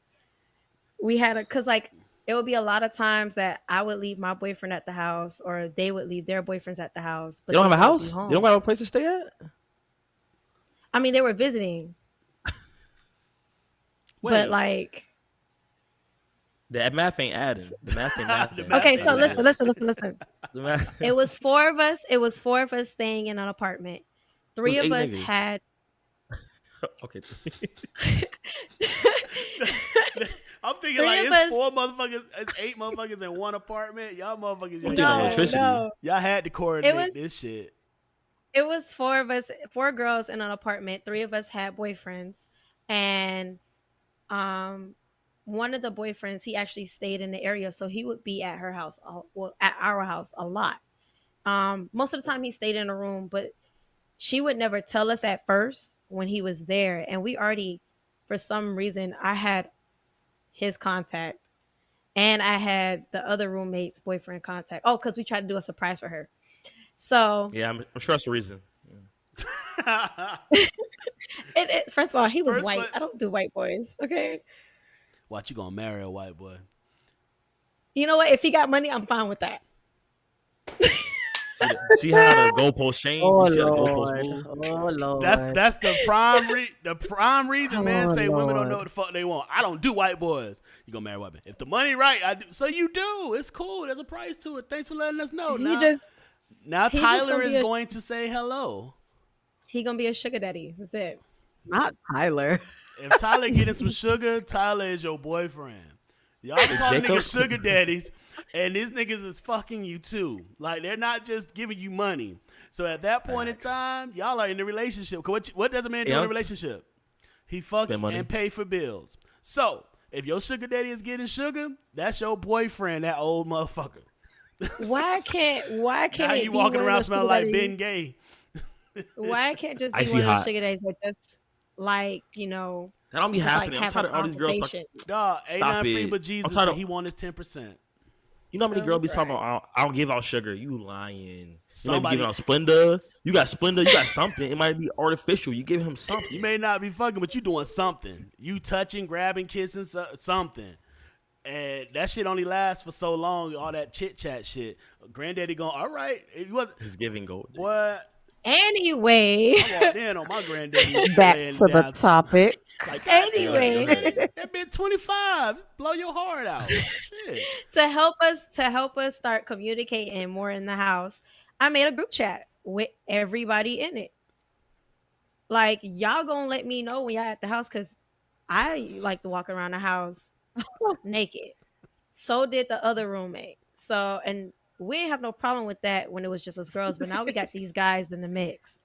We had a because like it would be a lot of times that I would leave my boyfriend at the house, or they would leave their boyfriends at the house, You but don't they have a wouldn't be house? You don't home. got a place to stay at? I mean, they were visiting, but Wait, like, That math ain't adding. The math ain't the mathing. math okay, ain't so That listen, bad. that listen, listen, listen. the math. It was four of us. It was four of us staying in an apartment. It was Three of eight us niggas. had. Okay. I'm thinking Three like of it's us. four motherfuckers, it's eight motherfuckers in one apartment. Y'all motherfuckers, I'm thinking No, electricity. no. y'all had to It coordinate was this shit. it was four of us, four girls in an apartment. Three of us had boyfriends, and um, one of the boyfriends he actually stayed in the area, so he would be at her house, well, at our house a lot. Most of the time he stayed in a room, but she would never tell us at first when he was there, and we already, for some reason, I had his contact and I had the other roommate's boyfriend contact. Oh, because we tried to do a surprise for her. So Yeah, I'm sure that's the reason. Yeah. first of all, he was First, white. I don't do white boys. Okay. watch you gonna marry a white boy? You know what? If he got money, I'm fine with that. See how the goalpost change? Oh You see how the goalpost Lord. move? Oh That's Lord. that's the prime reason men Oh say women don't know what Lord. the fuck they want. I don't do white boys. You gonna marry white men? If the money right, I do. So you do. It's cool. There's a price to it. Thanks for letting us know. He Now just now he just Tyler gonna be is a going to say hello. sugar daddy. That's it. Not Tyler. If Tyler getting some sugar, Tyler is your boyfriend. Y'all be Is calling Jacob? niggas sugar daddies. and these niggas is fucking you too. Like they're not just giving you money. So at that point in Facts. time, y'all are in a relationship. 'Cause what does a man do Yeah, in a I'm- relationship? He fuck Spend money. and pay for bills. So if your sugar daddy is getting sugar, that's your boyfriend, that old motherfucker. Why can't Now it you be walking one of around those smelling sugar like daddies? Ben Gay. Why it can't just be Icy one of those hot. sugar daddies that just like, you know, That don't be just like happening. I'm have tired a of all these girls talking. conversation? Dog, ain't Stop nothing free it. but I'm Jesus, tired and of. he want his 10%. You know how many girls be talking Right. about? I don't give out sugar. You lying. You might be Somebody, giving out Splenda. You got Splenda. You got something. It might be artificial. You give him you something. may not be fucking, but you doing something. You touching, grabbing, kissing, something. And that shit only lasts for so long. All that chit chat shit. Granddaddy going, all right. It wasn't. He's giving gold. Boy, Anyway, I walked in on my granddaddy Back laying to the down. topic. Like, God damn, Go anyway, ahead. that bitch 25. Blow your heart out. Shit. to help us start communicating more in the house, I made a group chat with everybody in it. Like y'all gonna let me know when y'all at the house because I like to walk around the house naked. So did the other roommate. So and we didn't have no problem with that when it was just us girls, but now we got these guys in the mix.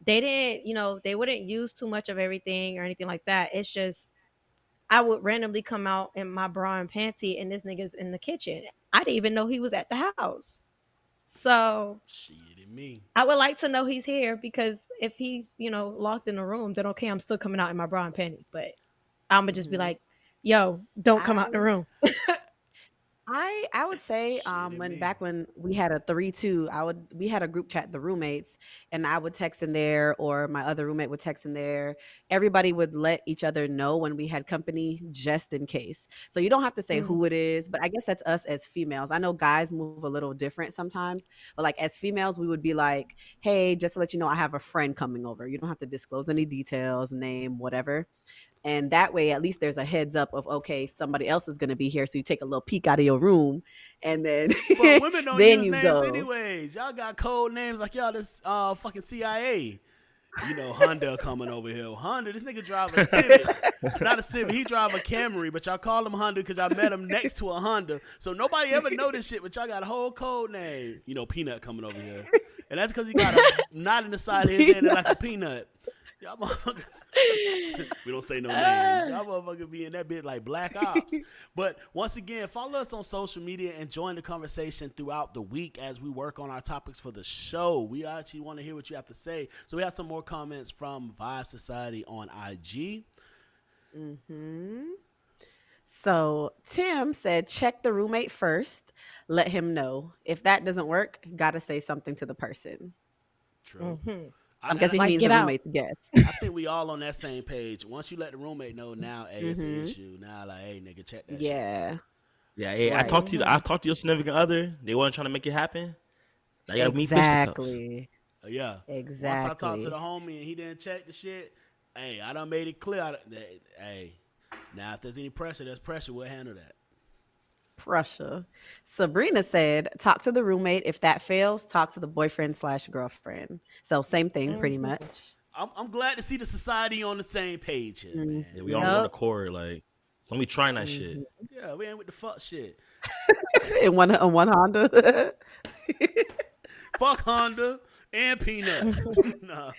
They didn't, they wouldn't use too much of everything or anything like that. It's just I would randomly come out in my bra and panty and this nigga's in the kitchen. I didn't even know he was at the house. So Shit and me. I would like to know he's here because if he's, locked in the room, then okay, I'm still coming out in my bra and panty. But I'm gonna just be like, yo, don't come out the room. I would say Shit and when me. back when we had a 3-2, we had a group chat, the roommates, and I would text in there or my other roommate would text in there. Everybody would let each other know when we had company just in case. So you don't have to say Mhm. who it is, but I guess that's us as females. I know guys move a little different sometimes, but like as females, we would be like, "Hey, just to let you know I have a friend coming over. You don't have to disclose any details, name, whatever." And that way at least there's a heads up of okay, somebody else is going to be here, so you take a little peek out of your room and then But women don't then use you names go. anyways. Y'all got code names like y'all this fucking CIA. Honda coming over here. Honda, this nigga drive a Civic. Not a Civic, he drive a Camry, but y'all call him Honda because y'all met him next to a Honda. So nobody ever know this shit, but y'all got a whole code name. Peanut coming over here. And that's because he got a knot in the side of his head like a peanut. Y'all motherfuckers. We don't say no names. Y'all motherfuckers be in that bit like Black Ops. But once again, follow us on social media and join the conversation throughout the week as we work on our topics for the show. We actually want to hear what you have to say. So we have some more comments from Vibe Society on IG. So Tim said check the roommate first, let him know. If that doesn't work, gotta say something to the person. True. Mhm. I'm guessing Like, he means get the out. roommate's guest. I think we all on that same page. Once you let the roommate know, now, hey, it's an issue. Now, like, hey, nigga, check that shit. Yeah. Yeah, hey, I Right. talked to you. I talked to your significant other. They weren't trying to make it happen. Now you got me fisticuffs. Exactly. Yeah. Once I Exactly. talked to the homie and he didn't check the shit, hey, I done made it clear that, hey, now if there's any pressure, there's pressure. We'll handle that. Prussia. Sabrina said, talk to the roommate. If that fails, talk to the boyfriend/girlfriend. So same thing, pretty much. I'm glad to see the society on the same page here, man. Yeah, we all on the Yup. cord. Like, so we trying that shit. Yeah, we ain't with the fuck shit. In one Honda. Fuck Honda and Peanut. Nah.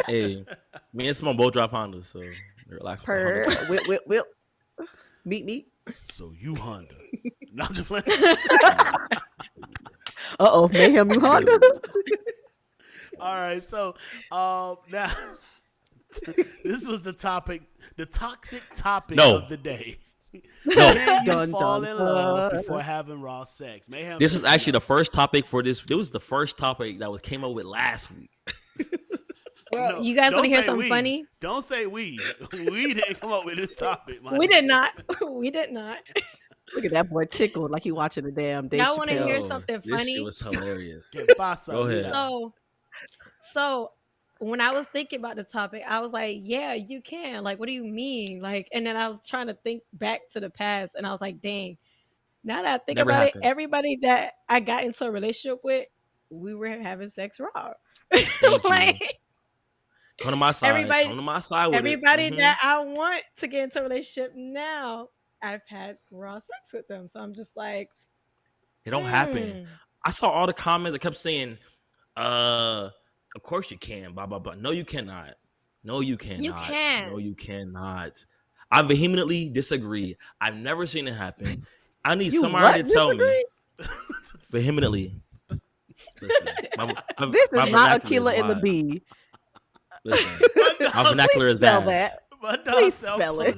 Hey, me and Simone both drive Honda, so relax. Per whip. Meet. So you Honda. No, I'm just playing. Uh-oh, mayhem you Honda. All right, so now this was the topic, the toxic topic No. of the day. No, Can you Dun, fall dun, in love dun. before having raw sex? Mayhem this says was actually no. the first topic for this. It was the first topic that was came up with last week. Well, No, you guys want don't to hear say something we. funny? Don't say we. We didn't come up with this topic. My We nigga. did not. We did not. Look at that boy tickled like he watching a damn Dave Y'all wanna Chappelle. hear Yo, something this funny? shit was hilarious. Que pasa, Go ahead. mira? So when I was thinking about the topic, I was like, yeah, you can. Like, what do you mean? Like, and then I was trying to think back to the past and I was like, dang, now that I think Never about happened. it, everybody that I got into a relationship with, we were having sex raw. Thank you. Like, Come to my side. everybody- Come to my side with everybody it. Mhm. that I want to get into a relationship now I've had raw sex with them. So I'm just like, It don't happen. hmm. I saw all the comments that kept saying, of course you can, blah blah blah. No, you cannot. No, you You cannot. No, can. you cannot. I vehemently disagree. I've never seen it happen. I need You somebody what to tell me disagree? vehemently. Listen, This my is not vernacular is Aquila and the wild. Bee. Listen, my vernacular Please is spell vast. that. But Please spell it.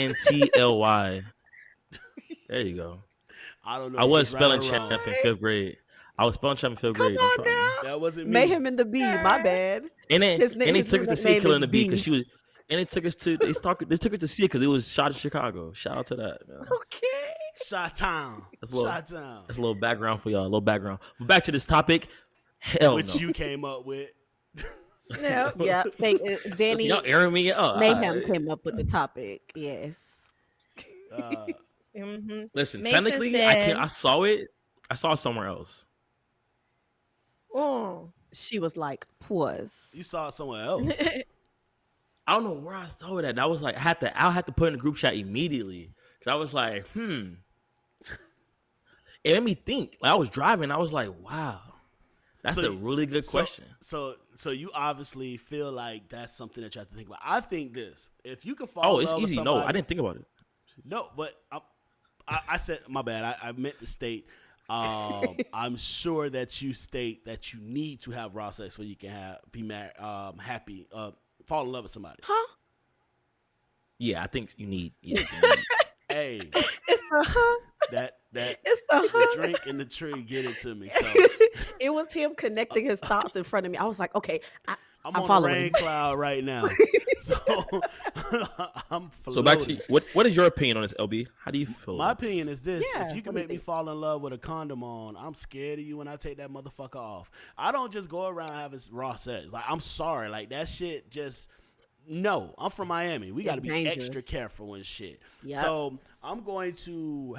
BEHEMENTLY. There you go. I don't know. I if was it's right spelling or champ wrong. in 5th grade. I was spelling champ in 5th Come grade. Don't on try me. now. That wasn't me. Mayhem and the Bee. My bad. And then His name- and they his took us to see nickname Killer is and the Bee because B. she was. And they took us to see it because it was shot in Chicago. Shout out to that, man. Okay. Shot Town. That's a little- Shot Town. That's a little background for y'all. A little background. But back to this topic. Hell Which no. you came up with. Yeah. Yeah. Listen, Danny y'all airing me up. Mayhem came up with the topic. Yes. Mm-hmm. Listen, Mason technically, said- I saw it. I saw it somewhere else. Oh. She was like, "Pause." You saw it somewhere else. I don't know where I saw it at. I was like, I had to put it in the group chat immediately because I was like, It made me think. Like, I was driving. I was like, wow, that's So a really good question. So you obviously feel like that's something that you have to think about. I think this: if you could fall Oh, in it's love with easy. somebody, No, I didn't think about it. No, but I said my bad. I meant to state. I'm sure that you state that you need to have raw sex so you can be married, happy, fall in love with somebody. Huh? Yeah, I think you need. Yeah, Hey, It's the huh. that It's the the huh. drink and the tree get it to me. So It was him connecting his thoughts in front of me. I was like, okay, I'm I'm on a following rain him. cloud right now. So I'm floating. So back to what is your opinion on this, LB? How do you feel? My about this? opinion is this: Yeah, if you can what do you make me think? fall in love with a condom on, I'm scared of you when I take that motherfucker off. I don't just go around having raw sex. Like, I'm sorry, like that shit just. No, I'm from Miami. We got to be dangerous. extra careful and shit. Yep. So I'm going to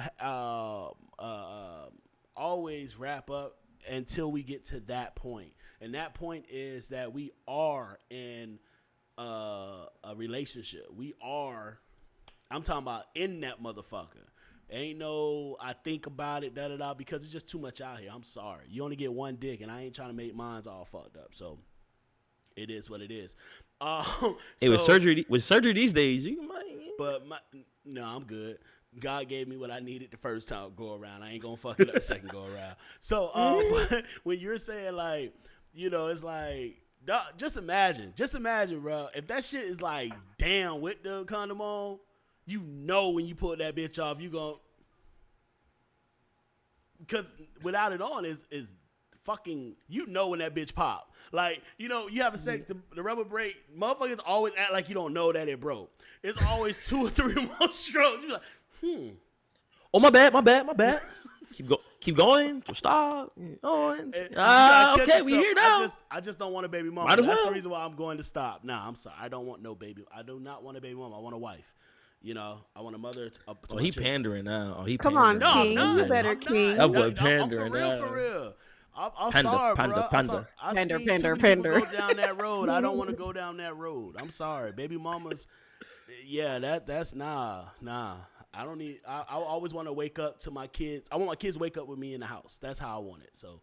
always wrap up until we get to that point, and that point is that we are in a relationship. We are. I'm talking about in that motherfucker. Ain't no I think about it, da because it's just too much out here. I'm sorry. You only get one dick, and I ain't trying to make mine all fucked up. So it is what it is. Hey, with so- surgery these days, you might. but no, I'm good. God gave me what I needed the first time go around. I ain't gonna fuck it up the second go around. So when you're saying like, it's like, dog, just imagine, bro. If that shit is like down with the condom on, when you pull that bitch off, you gon' because without it on is fucking, when that bitch pop. Like, you having sex, the rubber break, motherfuckers always act like you don't know that it broke. It's always 2 or 3 more strokes. You're like, Oh, my bad. Keep going. Stop. Oh, And you gotta catch okay, we yourself. here now. I just don't want a baby mama. Might as That's well. the reason why I'm going to stop. Nah, I'm sorry. I don't want no baby. I do not want a baby mama. I want a wife. I want a mother. To Oh, my he children. pandering now. Oh, he Come on, pandering. No, King. I'm not. You better, I'm King. not. That boy I'm pandering for real, now. for real. I'm Panda, sorry, panda, bro. panda. I Pander, seen pander, too many people pander. go down that road. I don't want to go down that road. I'm sorry, baby mamas. Yeah, that's nah. I don't need. I always want to wake up to my kids. I want my kids to wake up with me in the house. That's how I want it. So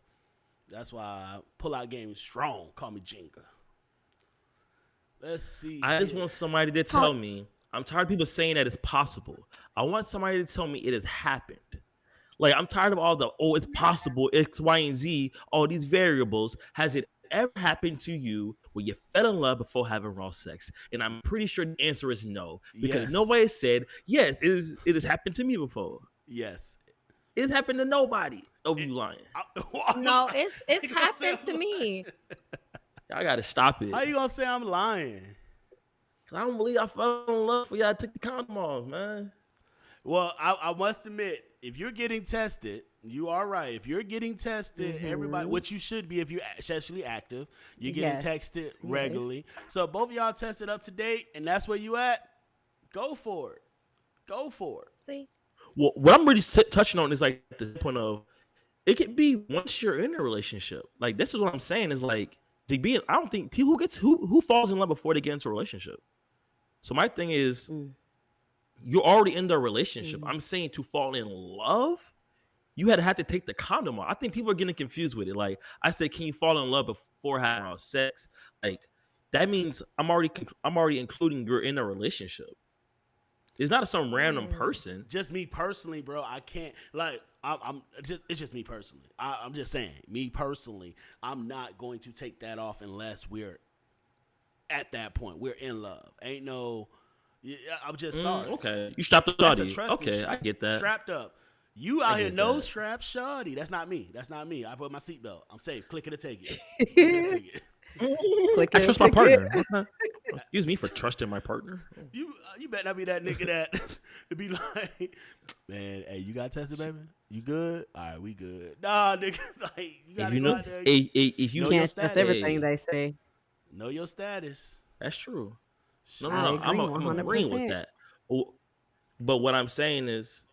that's why I pull out game strong. Call me Jenga. Let's see. I just want somebody to tell me. I'm tired of people saying that it's possible. I want somebody to tell me it has happened. Like, I'm tired of all the, it's possible, X, Y, and Z, all these variables. Has it ever happened to you where you fell in love before having raw sex? And I'm pretty sure the answer is no. Because Yes. nobody said, yes, it has happened to me before. Yes. It's happened to nobody. Oh, you lying. No, it's You gonna say happened I'm to me. Y'all got to stop it. How you gonna say I'm lying? 'Cause I don't believe I fell in love for y'all to take the condom off, man. Well, I must admit, if you're getting tested, you are right. If you're getting tested, everybody, what you should be if you're sexually active, you're getting Yes. texted Yes. regularly. So if both of y'all tested up to date, and that's where you at, go for it. Go for it. See? Well, what I'm really touching on is like the point of it could be once you're in a relationship. Like, this is what I'm saying is like I don't think people who falls in love before they get into a relationship. So my thing is, Mm. you're already in the relationship. Mm. I'm saying to fall in love, you had to take the condom off. I think people are getting confused with it. Like I said, can you fall in love before having sex? Like that means I'm already including you're in a relationship. It's not some random person. Just me personally, bro. I can't like. I'm just. It's just me personally. I'm just saying, me personally. I'm not going to take that off unless we're at that point. We're in love. Ain't no. I'm just sorry. Okay, you strapped the That's a shawty. trust Okay, issue. I get that. Strapped up. You I out here get no that. strap shawty. That's not me. That's not me. I put my seatbelt. I'm safe. Click it or take it. Click it or take it. Click I it, trust my click it. partner. Okay. Excuse me for trusting my partner. You better not be that nigga that to be like, man, hey, you got tested, baby? You good? All right, we good. Nah, nigga, like you If gotta you go know, out there. if you Know your Can't trust status. everything they say. Know your status. that's true. No, I agree I'm agreeing with 100%. that. Oh, but what I'm saying is,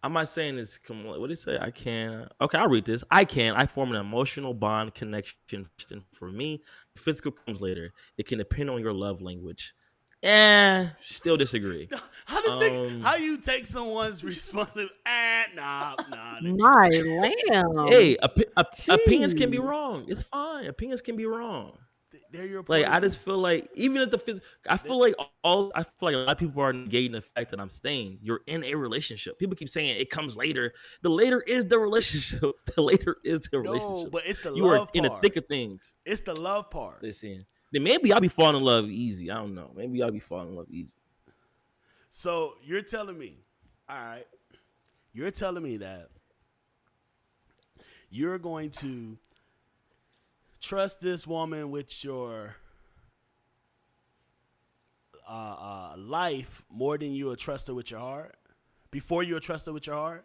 I'm not saying this. What did he say? I can. Okay, I'll read this. I form an emotional bond connection. For me, physical comes later. It can depend on your love language. Still disagree. How you take someone's responsibility? Nah, nigga. My lamb. Hey, opinions can be Jeez. wrong. It's fine. Opinions can be wrong. They're your Like point I of view. just feel like even if I feel like a lot of people are negating the fact that I'm saying you're in a relationship. People keep saying it comes later. The later is the relationship. The later is the No, relationship. but it's the You are love in the part. thick of things. It's the love part. Listen, then maybe I'll be falling in love easy. I don't know. Maybe I'll be falling in love easy. So you're telling me, all right, you're telling me that you're going to trust this woman with your life more than you would trust her with your heart? Before you would trust her with your heart?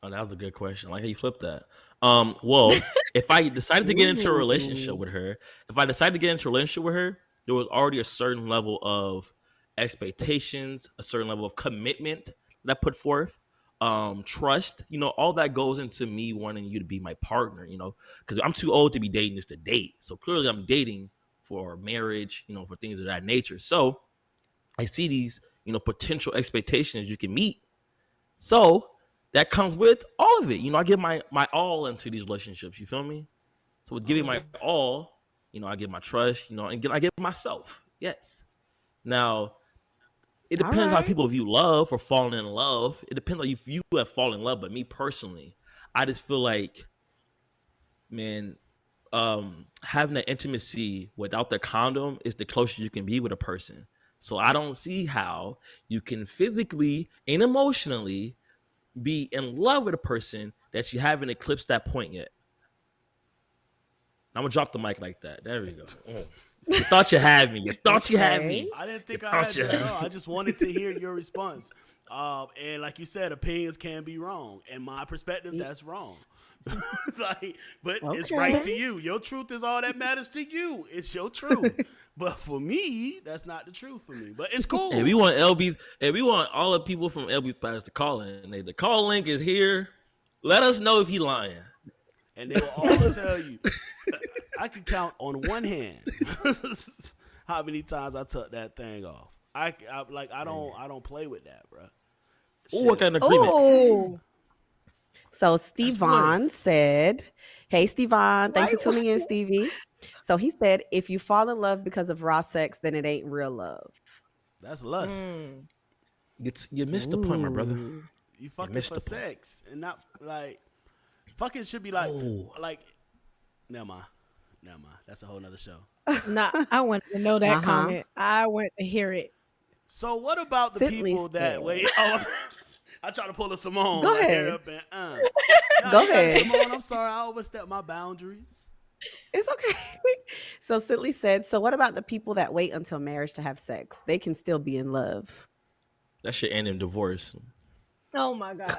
Oh, that was a good question. I like how you flipped that. Well, if I decided to get into a relationship Ooh. with her, there was already a certain level of expectations, a certain level of commitment that I put forth, trust. All that goes into me wanting you to be my partner. Because I'm too old to be dating just to date. So clearly, I'm dating for marriage. For things of that nature. So I see these, potential expectations you can meet. So that comes with all of it. I give my all into these relationships. You feel me? So with giving my all, I give my trust, and I give myself. Yes. Now, it All depends how right. people view love or falling in love. It depends on if you have fallen in love. But me personally, I just feel like, man, having that intimacy without the condom is the closest you can be with a person. So I don't see how you can physically and emotionally be in love with a person that you haven't eclipsed that point yet. I'm gonna drop the mic like that. There we go. You thought you had me. You thought you had me. Okay. I didn't think You I thought had you you at had all. me. I just wanted to hear your response. And like you said, opinions can be wrong. In my perspective, that's wrong. But it's right to Okay. you. Your truth is all that matters to you. It's your truth. But for me, that's not the truth for me. But it's cool. Hey, we want LB's. Hey, we want all the people from LB's past to call in. Hey, the call link is here. Let us know if he lying. And they will all tell you. I can count on one hand how many times I took that thing off. I don't play with that, bro. We'll work out an agreement. Oh, So funny. Stevon said, "Hey Stevon, thanks for tuning in, Stevie." So he said, "If you fall in love because of raw sex, then it ain't real love." That's lust. You missed the point, my brother. Ooh. You fucking missed for the point. sex and not like fucking should be like Oh. like. Never mind. That's a whole nother show. nah, I wanted to know that Uh-huh. comment. I wanted to hear it. So what about the Sidley people that said- wait? Oh, I try to pull a Simone. Go like, ahead. Up and, Go you got it, ahead. Simone. I'm sorry, I overstepped my boundaries. It's okay. So Sidley said, "So what about the people that wait until marriage to have sex? They can still be in love." That should end in divorce. Oh my god.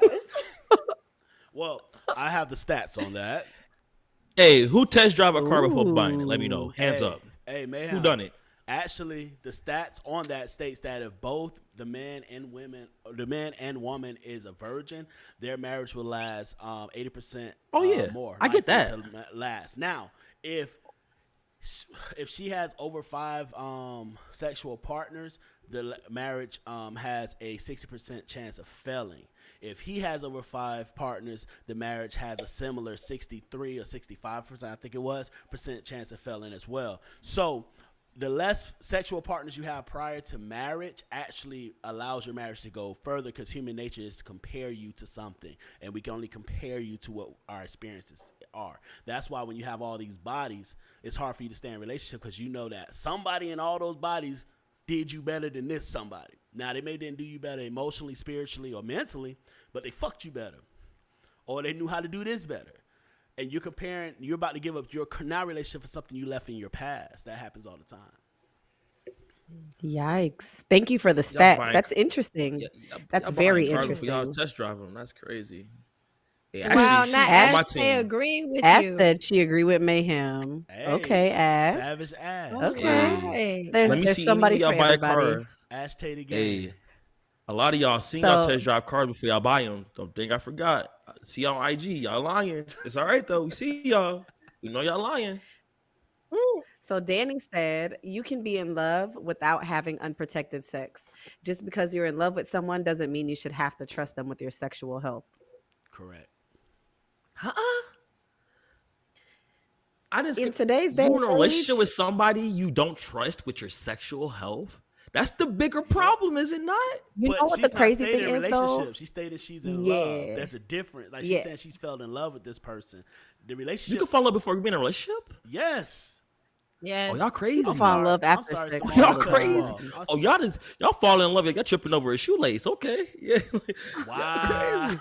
Well, I have the stats on that. Hey, who test drive a car before buying it? Let me know. Ooh. Hands Hey, up. Hey, man. Who done it? Actually, the stats on that states that if both the man and woman is a virgin, their marriage will last 80% Oh, yeah. more. I get likely that. to last. Now, if if she has over 5 sexual partners, the marriage has a 60% chance of failing. If he has over 5 partners, the marriage has a similar 63 or 65%, I think it was, percent chance of failing as well. So the less sexual partners you have prior to marriage actually allows your marriage to go further, because human nature is to compare you to something, and we can only compare you to what our experiences are. That's why when you have all these bodies, it's hard for you to stay in a relationship, because you know that somebody in all those bodies did you better than this somebody. Now, they may didn't do you better emotionally, spiritually, or mentally, but they fucked you better, or they knew how to do this better. And you're about to give up your now relationship for something you left in your past. That happens all the time. Yikes. Thank you for the Y'all stats. buying, That's interesting. That's y'all buying very cars before y'all interesting. test drive them. That's crazy. Yeah, Wow, actually, now she on my Ashley team. agreeing with Ash you. said she agreed with Mayhem. Okay, Hey, Ash. savage Ash. All Okay. Hey, right. let me There's see any of somebody y'all for buy a everybody. car. Ash Tate again. Hey, a lot of y'all seen y'all So test drive cars before y'all buy them. Don't think I forgot. See y'all on IG. Y'all lying. It's all right though. We see y'all. We know y'all lying. so Danny said you can be in love without having unprotected sex. Just because you're in love with someone doesn't mean you should have to trust them with your sexual health. Correct. Huh? I just In today's day you in a and relationship with age, somebody you don't trust with your sexual health. That's the bigger problem, is it not? you know But what the she's not crazy stating thing a is though? relationship. She stated she's in love. Yeah. There's a difference. Like she's Yeah. saying she's fell in love with this person. The You relationship, can fall in love before you be in a relationship. yes. Oh, Yes. y'all People I'm crazy. fall in sorry. love I'm after sorry, sex Simone. all Y'all I the cut you crazy. off. time. Oh, y'all fall in love. Y'all tripping over a shoelace. Okay, yeah. Wow.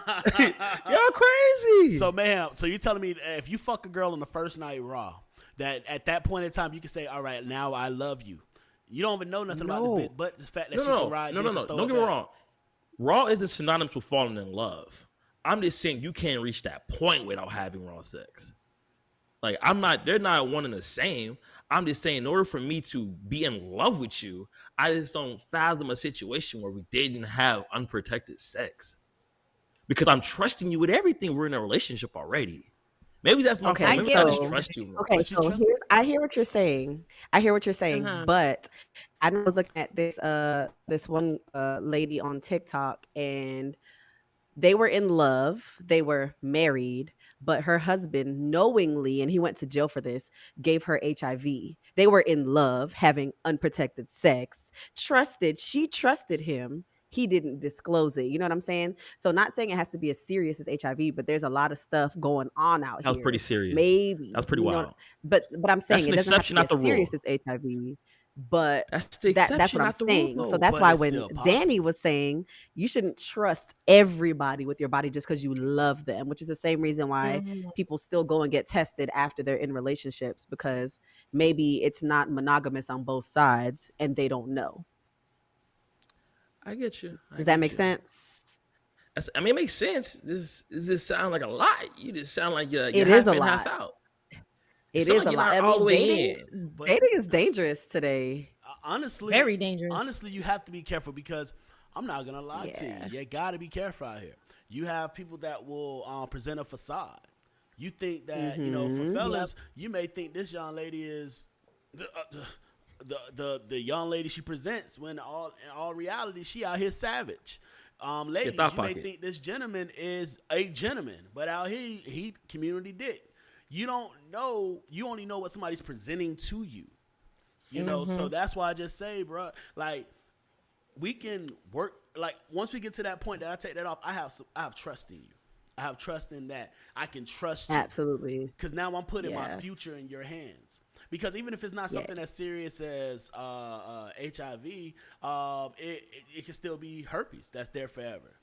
Y'all crazy. So, ma'am, so you're telling me that if you fuck a girl on the first night raw, that at that point in time you can say, all right, now I love you. You don't even know nothing about this bitch, but the fact that she can ride dick and throw Don't it get me back. wrong. Raw isn't synonymous with falling in love. I'm just saying you can't reach that point without having raw sex. Like they're not one and the same. I'm just saying in order for me to be in love with you, I just don't fathom a situation where we didn't have unprotected sex. Because I'm trusting you with everything. We're in a relationship already. Maybe that's my fault. I Okay, Maybe I get just what so you're trust you more. okay, But you so trust. I hear what you're saying. I hear what you're saying, saying. but I was looking at this one lady on TikTok, and they were in love, they were married, but her husband knowingly, and he went to jail for this, gave her HIV. They were in love, having unprotected sex, she trusted him. He didn't disclose it. You know what I'm saying? So not saying it has to be as serious as HIV, but there's a lot of stuff going on out That was pretty here. serious. Maybe, That was pretty you know, wild. but I'm That's saying an it doesn't have to exception, be not as the serious rule. as HIV, but That's the that's exception, what I'm not the rule, saying. So though. that's But why it's when still Danny possible. was saying you shouldn't trust everybody with your body just because you love them, which is the same reason why Mhm. people still go and get tested after they're in relationships, because maybe it's not monogamous on both sides and they don't know. I get you. I Does that make get you. sense? I mean, it makes sense. This just sound like a lot. You just sound like you're It is half a in, half lot. out. It It sounds is like a you're lot. not I all the mean, way in. But dating is dangerous today. honestly, Very dangerous. honestly, you have to be careful, because I'm not gonna lie to Yeah. you. You gotta be careful out here. You have people that will present a facade. You think that for Mm-hmm. Yep. fellas, you may think this young lady is the young lady she presents, when in all reality she out here savage. She a Ladies, thought you may pocket. think this gentleman is a gentleman, but out here he community dick. You don't know. You only know what somebody's presenting to you. So that's why I just say, bro, like we can work. Like once we get to that point that I take that off, I have trust in you. I have trust in that I can trust you, Absolutely. because now I'm putting my Yes. future in your hands. Because even if it's not Yeah. something as serious as HIV, it can still be herpes that's there forever.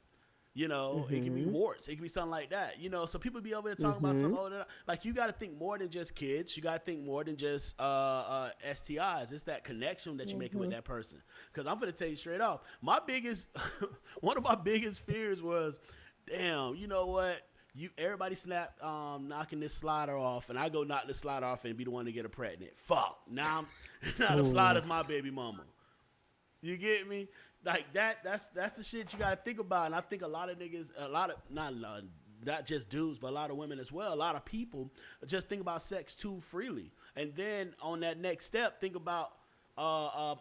It can be Mm-hmm. warts. It can be something like that. So people be over there talking about Mm-hmm. some older. Like you got to think more than just kids. You got to think more than just STIs. It's that connection that you're making with that person. Because I'm gonna tell you straight off, my biggest, one of my biggest fears was, damn, you know what? Everybody snap knocking this slider off, and I go knock the slider off and be the one to get her pregnant. Fuck. Now now the slider's my baby mama. You get me? Like that's the shit you gotta think about. And I think a lot of niggas, not a lot, not just dudes, but a lot of women as well. A lot of people just think about sex too freely, and then on that next step, think about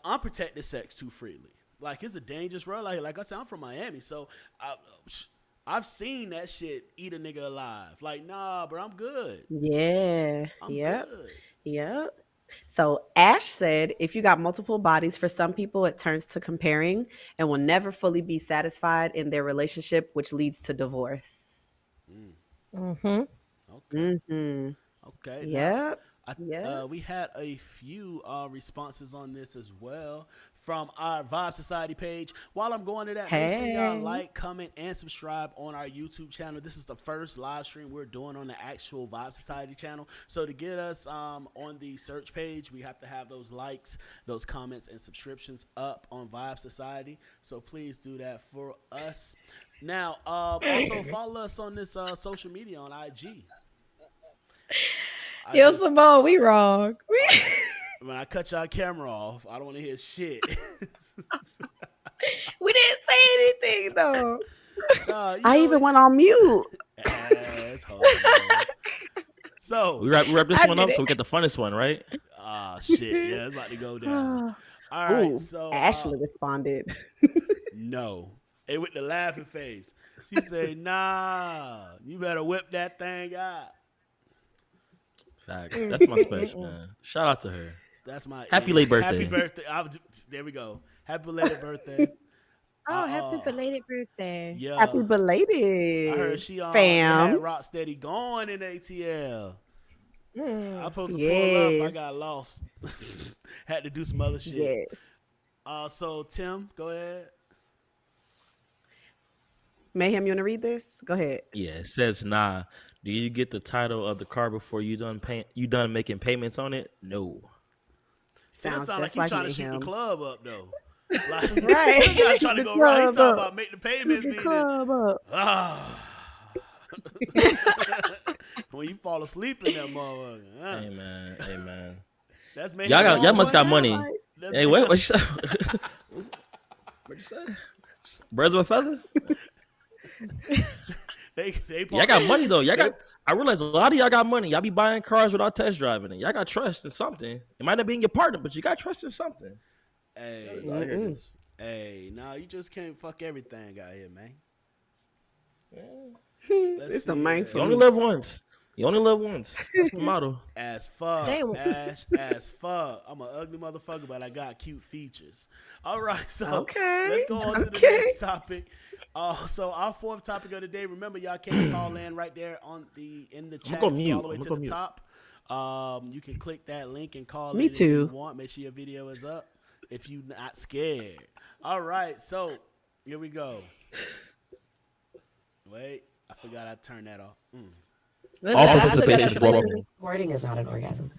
unprotected sex too freely. Like it's a dangerous road. Like I said, I'm from Miami, so I've seen that shit eat a nigga alive. Like, nah, bro, I'm good. Yeah. I'm Yep. good. Yep. So Ash said, if you got multiple bodies, for some people, it turns to comparing and will never fully be satisfied in their relationship, which leads to divorce. Mm-hmm. Okay. Mm-hmm. Okay. Now, Yep. Yep. we had a few responses on this as well from our Vibe Society page. While I'm going to that, make sure y'all Hey. like, comment, and subscribe on our YouTube channel. This is the first live stream we're doing on the actual Vibe Society channel. So to get us on the search page, we have to have those likes, those comments, and subscriptions up on Vibe Society. So please do that for us. Now, also follow us on this social media on IG. Yo, Simone, we wrong. When I cut y'all camera off, I don't want to hear shit. We didn't say anything though. Nah, I even went on mute. assholes. So We wrap this I one did up it. so we get the funnest one, right? shit, yeah, it's about to go down. All right, Ooh, so Ashley responded. no, and with the laughing face, she said, "Nah, you better whip that thing out." Facts. That's my special, man. Shout out to her. That's my Happy late birthday. Happy birthday! There we go. Happy belated birthday. Oh, happy belated birthday. Yeah, Happy belated. I heard she had fam. Rocksteady going in ATL. I supposed to pull up. I Yes. got lost. Had to do some other shit. Yes. So Tim, go ahead. Mayhem, you want to read this? Go ahead. Yeah, it says nah. Do you get the title of the car before you done making payments on it? No. Tim Sounds sound like just he like trying to shoot the Mayhem. club up though. Like Right. Tim not trying to Shoot go the right. He club talking up. about make the payments. Shoot the club up. When you fall asleep in that motherfucker. Hey man. That's me. Y'all must got money. That's Hey, what you say? What you say? Birds of a feather? They Y'all got money though. I realize a lot of y'all got money. Y'all be buying cars without test driving it. Y'all got trust in something. It might not be in your partner, but you got trust in something. Hey, no, you just can't fuck everything out here, man. It's the main You for only me. live once. You only live once. That's the motto. As fuck, Damn. Ash, as fuck. I'm an ugly motherfucker, but I got cute features. All right, so Okay, let's go on to the okay. next topic. So our fourth topic of the day. Remember, y'all can call in right there in the chat. go If you mute. all the way I'ma to go the mute. top. You can click that link and call Me in too. if you want. Make sure your video is up if you're not scared. All right, so here we go. Wait, I forgot I turned that off. All I participation is still got welcome. Squirting is not an orgasm.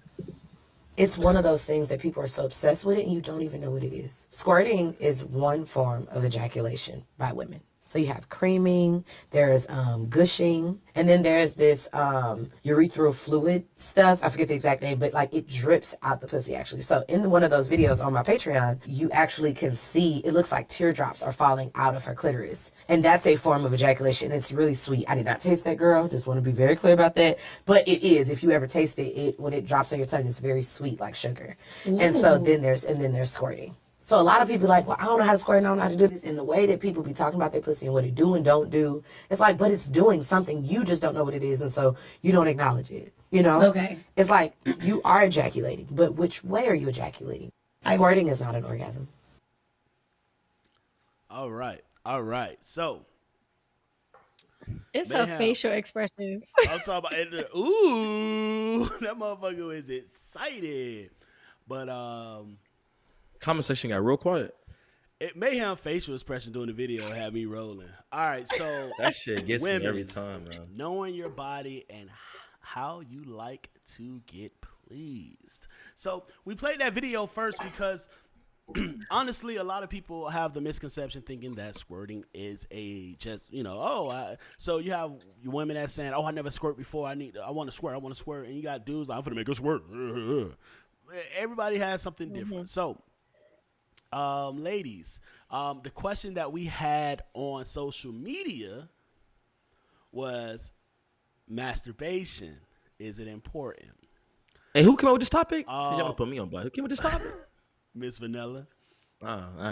It's one of those things that people are so obsessed with it and you don't even know what it is. Squirting is one form of ejaculation by women. So you have creaming, there's gushing, and then there's this urethral fluid stuff. I forget the exact name, but like it drips out the pussy actually. So in one of those videos on my Patreon, you actually can see, it looks like teardrops are falling out of her clitoris. And that's a form of ejaculation. It's really sweet. I did not taste that, girl. Just want to be very clear about that. But it is, if you ever taste it, when it drops on your tongue, it's very sweet like sugar. And so then there's squirting. So a lot of people are like, well, I don't know how to squirt and I don't know how to do this. And the way that people be talking about their pussy and what it do and don't do, it's like, but it's doing something. You just don't know what it is. And so you don't acknowledge it, you know? Okay. It's like you are ejaculating, but which way are you ejaculating? Squirting is not an orgasm. All right. So It's Mayhem. her facial expressions. I'm talking about ooh, that motherfucker was excited. But Comment section got real quiet. it Mayhem facial expression during the video had me rolling. All right, so That shit gets women, me every time, man. knowing your body and how you like to get pleased. So we played that video first because honestly, a lot of people have the misconception thinking that squirting is a just, so you have your women that's saying, oh, I never squirt before. I want to squirt. And you got dudes like, I'm going to make her squirt. Everybody has something different. So, ladies, the question that we had on social media was masturbation. Is it important? Hey, who came up with this topic? Since y'all want to put me on blast, who came up with this topic? Miss Vanilla.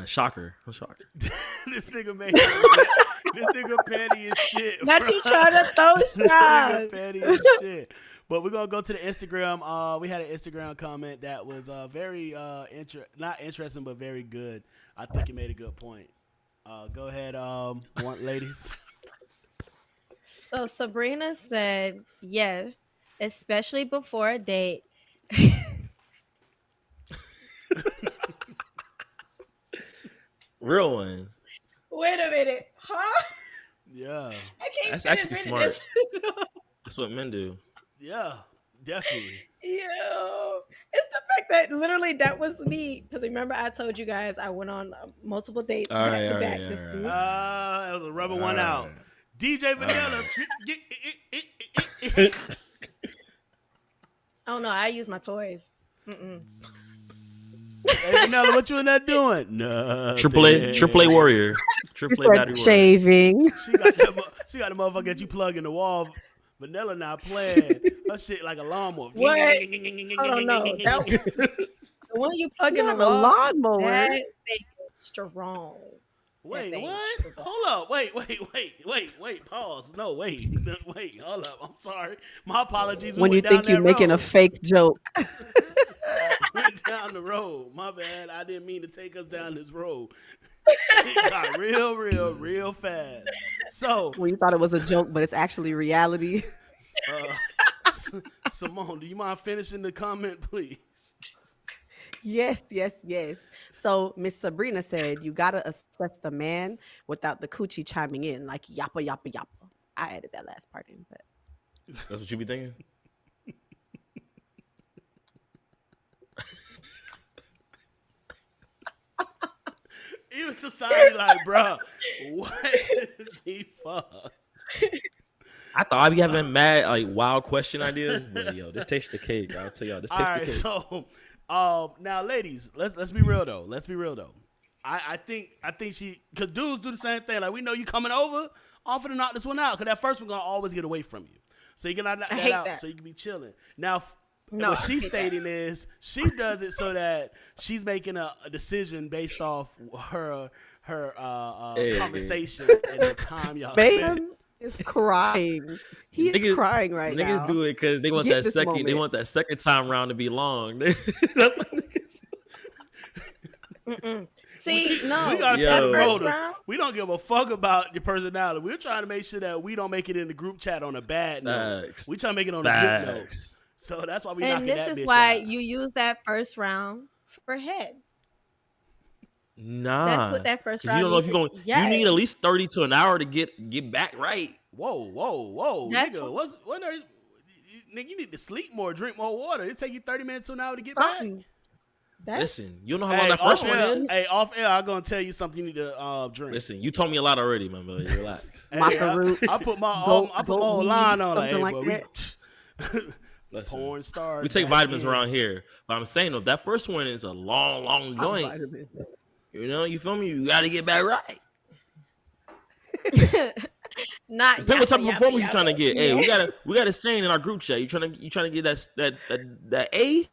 Shocker. I'm shocked. This nigga made this nigga petty as shit. Not you trying to throw This nigga shots. petty as shit. But we're gonna go to the Instagram. We had an Instagram comment that was very not interesting, but very good. I think it made a good point. Go ahead, ladies. So Sabrina said, yeah, especially before a date. Real one. Wait a minute. Huh? Yeah. I can't That's finish actually reading smart. this. That's what men do. Yeah, definitely. Ew. It's the fact that literally that was me. Because remember, I told you guys I went on multiple dates back to back this week. That was a rubber one out. Alright. DJ Vanilla. Oh no, I use my toys. Mm-mm. Hey Vanilla, what you in there doing? No. Triple A warrior. Triple A battery warrior. Shaving. She got the motherfucker that you plug in the wall. Vanilla not playing. Her shit like a lawnmower. What? Hold on, no. The one you plug in the A wall, lawnmower. that thing is strong. Wait, That thing what? is strong. Hold up. Wait. Pause. No, wait. Wait, hold up. I'm sorry. My apologies. We When you went think down you're that making a road. fake joke. Went down the road. My bad. I didn't mean to take us down this road. Shit got real fast. So, When you thought it was a joke, but it's actually reality. Simone, do you mind finishing the comment, please? Yes. So Miss Sabrina said you gotta assess the man without the coochie chiming in, like yappa yappa yappa. I added that last part in, but That's what you be thinking? Even society like, bro, what the fuck? I thought I'd be having mad, like, wild question ideas, but yo, this takes the cake. I'll tell y'all, this All takes right, the cake. so now, ladies, let's be real though. I think she, cause dudes do the same thing. Like, we know you coming over, offer to knock this one out, cause that first one gonna always get away from you. So you can knock that hate out, that. so you can be chilling. Now, No, what I she's hate stating is she does it so that she's making a decision based off her Hey. conversation and the time y'all spend. Bam is crying. He is Niggas- crying right now. Niggas do it because they want Get that this second. They moment. want that second time round to be long. That's what niggas. Mm-mm. See, no. We gotta Yo. tell the First road. round? We don't give a fuck about your personality. We're trying to make sure that we don't make it in the group chat on a bad note. Facts. We trying to make it on a good note. Facts. So that's why we And knocking this that is bitch why out. you use that first round for head. Nah, That's what that first 'cause round. you don't know if is. you're going. Yes. You need at least 30 to an hour to get back right. Whoa, That's nigga. What are nigga? You need to sleep more, drink more water. It take you 30 minutes to an hour to get back. something. That's Listen, you know how long that first one is. Hey, off air, I'm gonna tell you something you need to drink. Listen, you told me a lot already, man. But relax. Hey, Maca root, I put my goat- I put my goat whole weed, line on it. something Hey, like boy, that. Listen, porn stars. we take back vitamins in. around here, but I'm saying though, that first one is a long joint. Vitamins. You know, you feel me? You got to get back right. not. Depending what type of yappa, performance you yappa. trying to get. Hey, we got a saying in our group chat. You trying to get that A,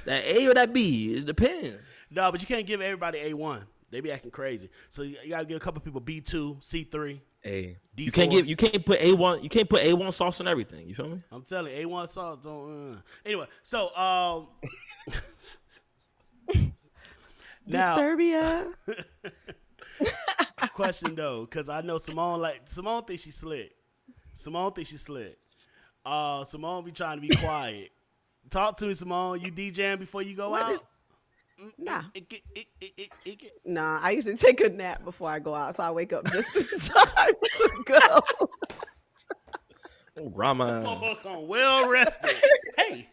that A or that B? It depends. No, but you can't give everybody A1. They be acting crazy. So you gotta give a couple people B2, C3. Hey, D4. you can't put A1. You can't put A1 sauce on everything. You feel me? I'm telling you, A1 sauce don't. Anyway, so now Disturbia. question though, because I know Simone thinks she's slick. Simone be trying to be quiet. Talk to me, Simone. You DJing before you go What out? is- Nah. It- Nah, I usually take a nap before I go out, so I wake up just in time to go. Oh, grandma. Motherfucker, well rested. Hey.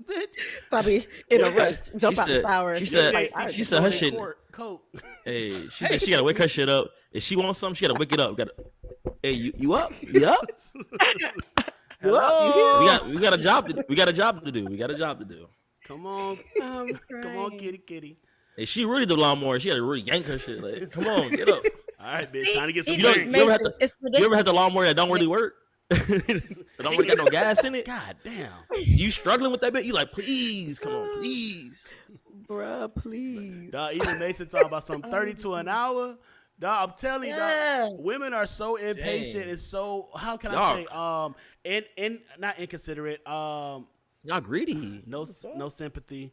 Bitch. Probably in a rush, jump She out the said- shower. she said- Like, I she just said her wanna- shit- Coat. Hey, she said she gotta wake her shit up. If she wants something, she gotta wake it up. Hey, you up? You up? Hello. We got a job to do. Come on, I'm come on, crying. kitty. Hey, she really the lawnmower. She had to really yank her shit. Like, come on, get up. right, bitch. Time to get some it You know, drink. you ever had makes the it's you ever had the lawnmower that don't really work? That don't really got no gas in it. God damn. You struggling with that bit? You like, please, come on, please. Bruh, please. Dog, even Mason talking about some 32 an hour. Dog, I'm telling you, Yeah. dog, women are so impatient Dang. and so, how can Y'all- I say, not inconsiderate, Y'all greedy. no sympathy,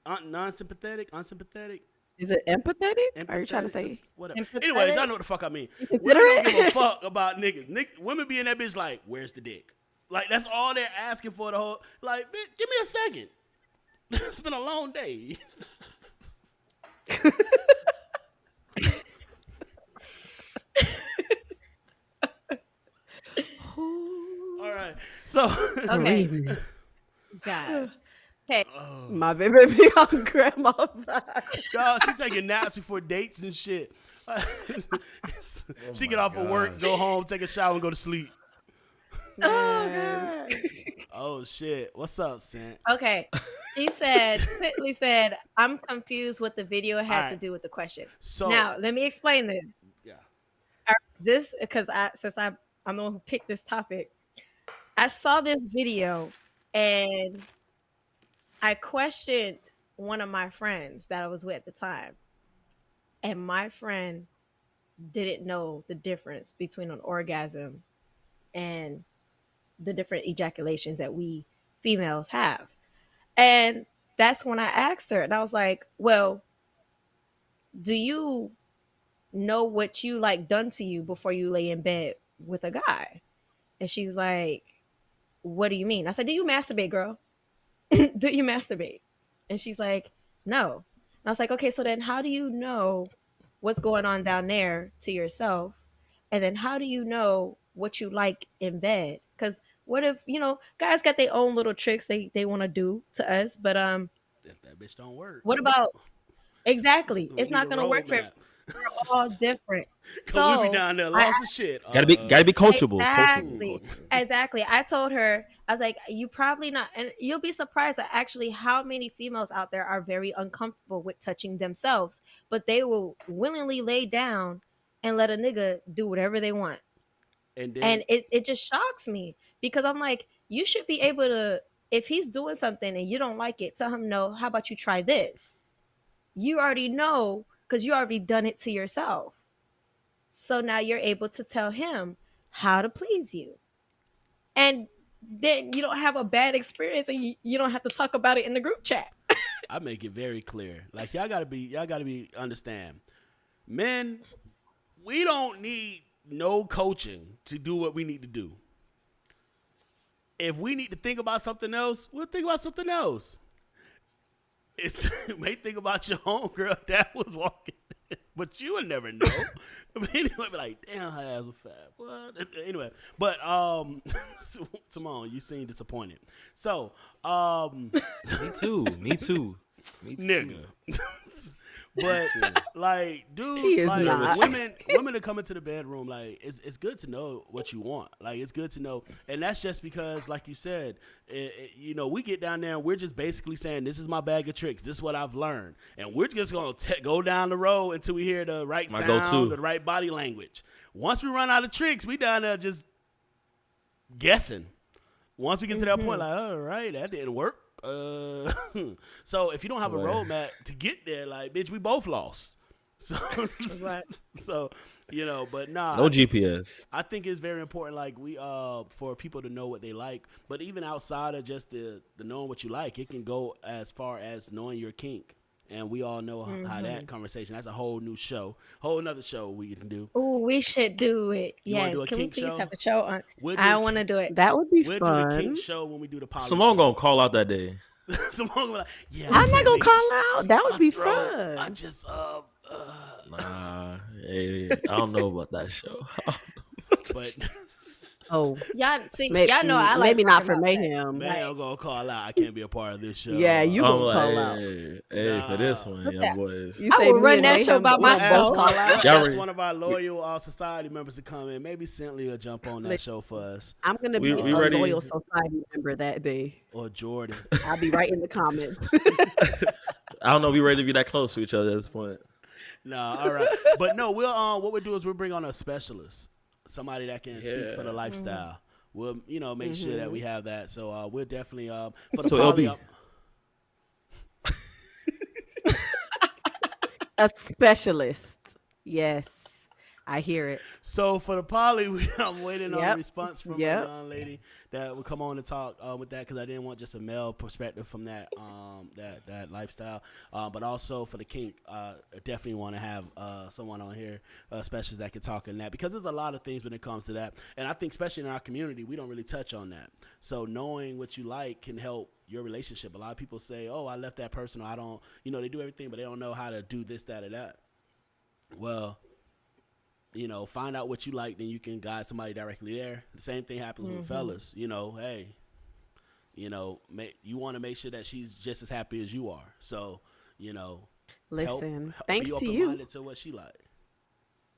non-sympathetic, unsympathetic. Is it empathetic? Are you trying to empathetic, say? whatever? Empathetic? Anyways, y'all know what the fuck I mean. Women Considerate? don't give a fuck about niggas. Women be in that bitch like, where's the dick? Like, that's all they're asking for the whole, like, bitch, give me a second. It's been a long day. All right. So, Okay, Screaming. gosh. Okay, My baby be on grandma vibe. dog, she taking naps before dates and shit. She get off of work, go home, take a shower, and go to sleep. oh god. Oh shit. What's up, Sant? Okay, she quickly said, "I'm confused what the video had to Alright. do with the question." So Now, let me explain this. yeah. This because I'm the one who picked this topic. I saw this video and I questioned one of my friends that I was with at the time, and my friend didn't know the difference between an orgasm and the different ejaculations that we females have. And that's when I asked her, and I was like, "Well, do you know what you like done to you before you lay in bed with a guy?" And she's like, "What do you mean?" I said, "Do you masturbate, girl? Do you masturbate?" And she's like, "No." And I was like, "Okay, so then how do you know what's going on down there to yourself? And then how do you know what you like in bed? Because what if, guys got their own little tricks they want to do to us, but If that bitch don't work, what about exactly? we It's need not a gonna work for roadmap. We're all different. So we be So down there I lost of shit. Gotta be coachable. Exactly. Coachable. Exactly. I told her, I was like, you probably not, and you'll be surprised at actually how many females out there are very uncomfortable with touching themselves, but they will willingly lay down and let a nigga do whatever they want. And then And it just shocks me because I'm like, you should be able to, if he's doing something and you don't like it, tell him no. How about you try this? You already know because you already done it to yourself. So now you're able to tell him how to please you. And then you don't have a bad experience and you don't have to talk about it in the group chat. I make it very clear. Like y'all gotta be understand. Men, we don't need no coaching to do what we need to do. If we need to think about something else, we'll think about something else. It's you may think about your homegirl that was walking, but you would never know. Anyway, be like, damn, her ass was fat. What? Anyway, but Simone, you seem disappointed. So, Me too. nigga. But like, He dudes, is like not. women that come into the bedroom, like it's good to know what you want. Like it's good to know, and that's just because, like you said, we get down there and we're just basically saying, this is my bag of tricks. This is what I've learned, and we're just gonna go down the road until we hear the right sound, go-to. the right body language. Once we run out of tricks, we down there just guessing. Once we get to that point, like, all right, that didn't work. So if you don't have a roadmap to get there, like, bitch, we both lost. So, Right. so but nah, No GPS. I think it's very important, like for people to know what they like. But even outside of just the knowing what you like, it can go as far as knowing your kink. And we all know how that conversation. That's a whole new show, whole another show we can do. Oh, we should do it. You wanna Yes. do a Can we kink please show? have a show on? We'll do I a want to do it. That would be We'll do fun. the kink show when we do the poly Simone show. gonna call out that day. Simone gonna be like, yeah, I'm not can't gonna make call it. out. That would My be throat. fun. I just Nah, hey, I don't know about that show. but Oh, Y'all see, maybe, y'all know I like maybe not talking for about that. mayhem. man, I'm gonna call out. I can't be a part of this show. Yeah, you I'm gonna like, call out. hey, for this one, What's young that? boys. You I say will me run and that show Mayhem by gonna myself. both call out. Y'all Ask ready? one of our loyal society members to come in. Maybe Sentley will jump on that show for us, I'm gonna be We a ready? loyal society member that day. or Jordan. I'll be right in the comments. I don't know if we ready to be that close to each other at this point. No, all right. But no, we'll what we'll do is we'll bring on a specialist, somebody that can speak for the Yeah. lifestyle. We'll make sure that we have that. So we'll definitely for the So poly. LB, A specialist. Yes, I hear it. So for the poly, I'm waiting on a Yep. response from a Yep. young lady that will come on and talk with that because I didn't want just a male perspective from that that lifestyle. But also for the kink, I definitely want to have someone on here, especially that can talk in that because there's a lot of things when it comes to that, and I think especially in our community we don't really touch on that. So knowing what you like can help your relationship. A lot of people say, "Oh, I left that person," or "I don't," they do everything, but they don't know how to do this, that, or that. Well, find out what you like, then you can guide somebody directly there. The same thing happens with fellas. Hey, you want to make sure that she's just as happy as you are. So, Listen, help thanks be to you. open-minded to what she like.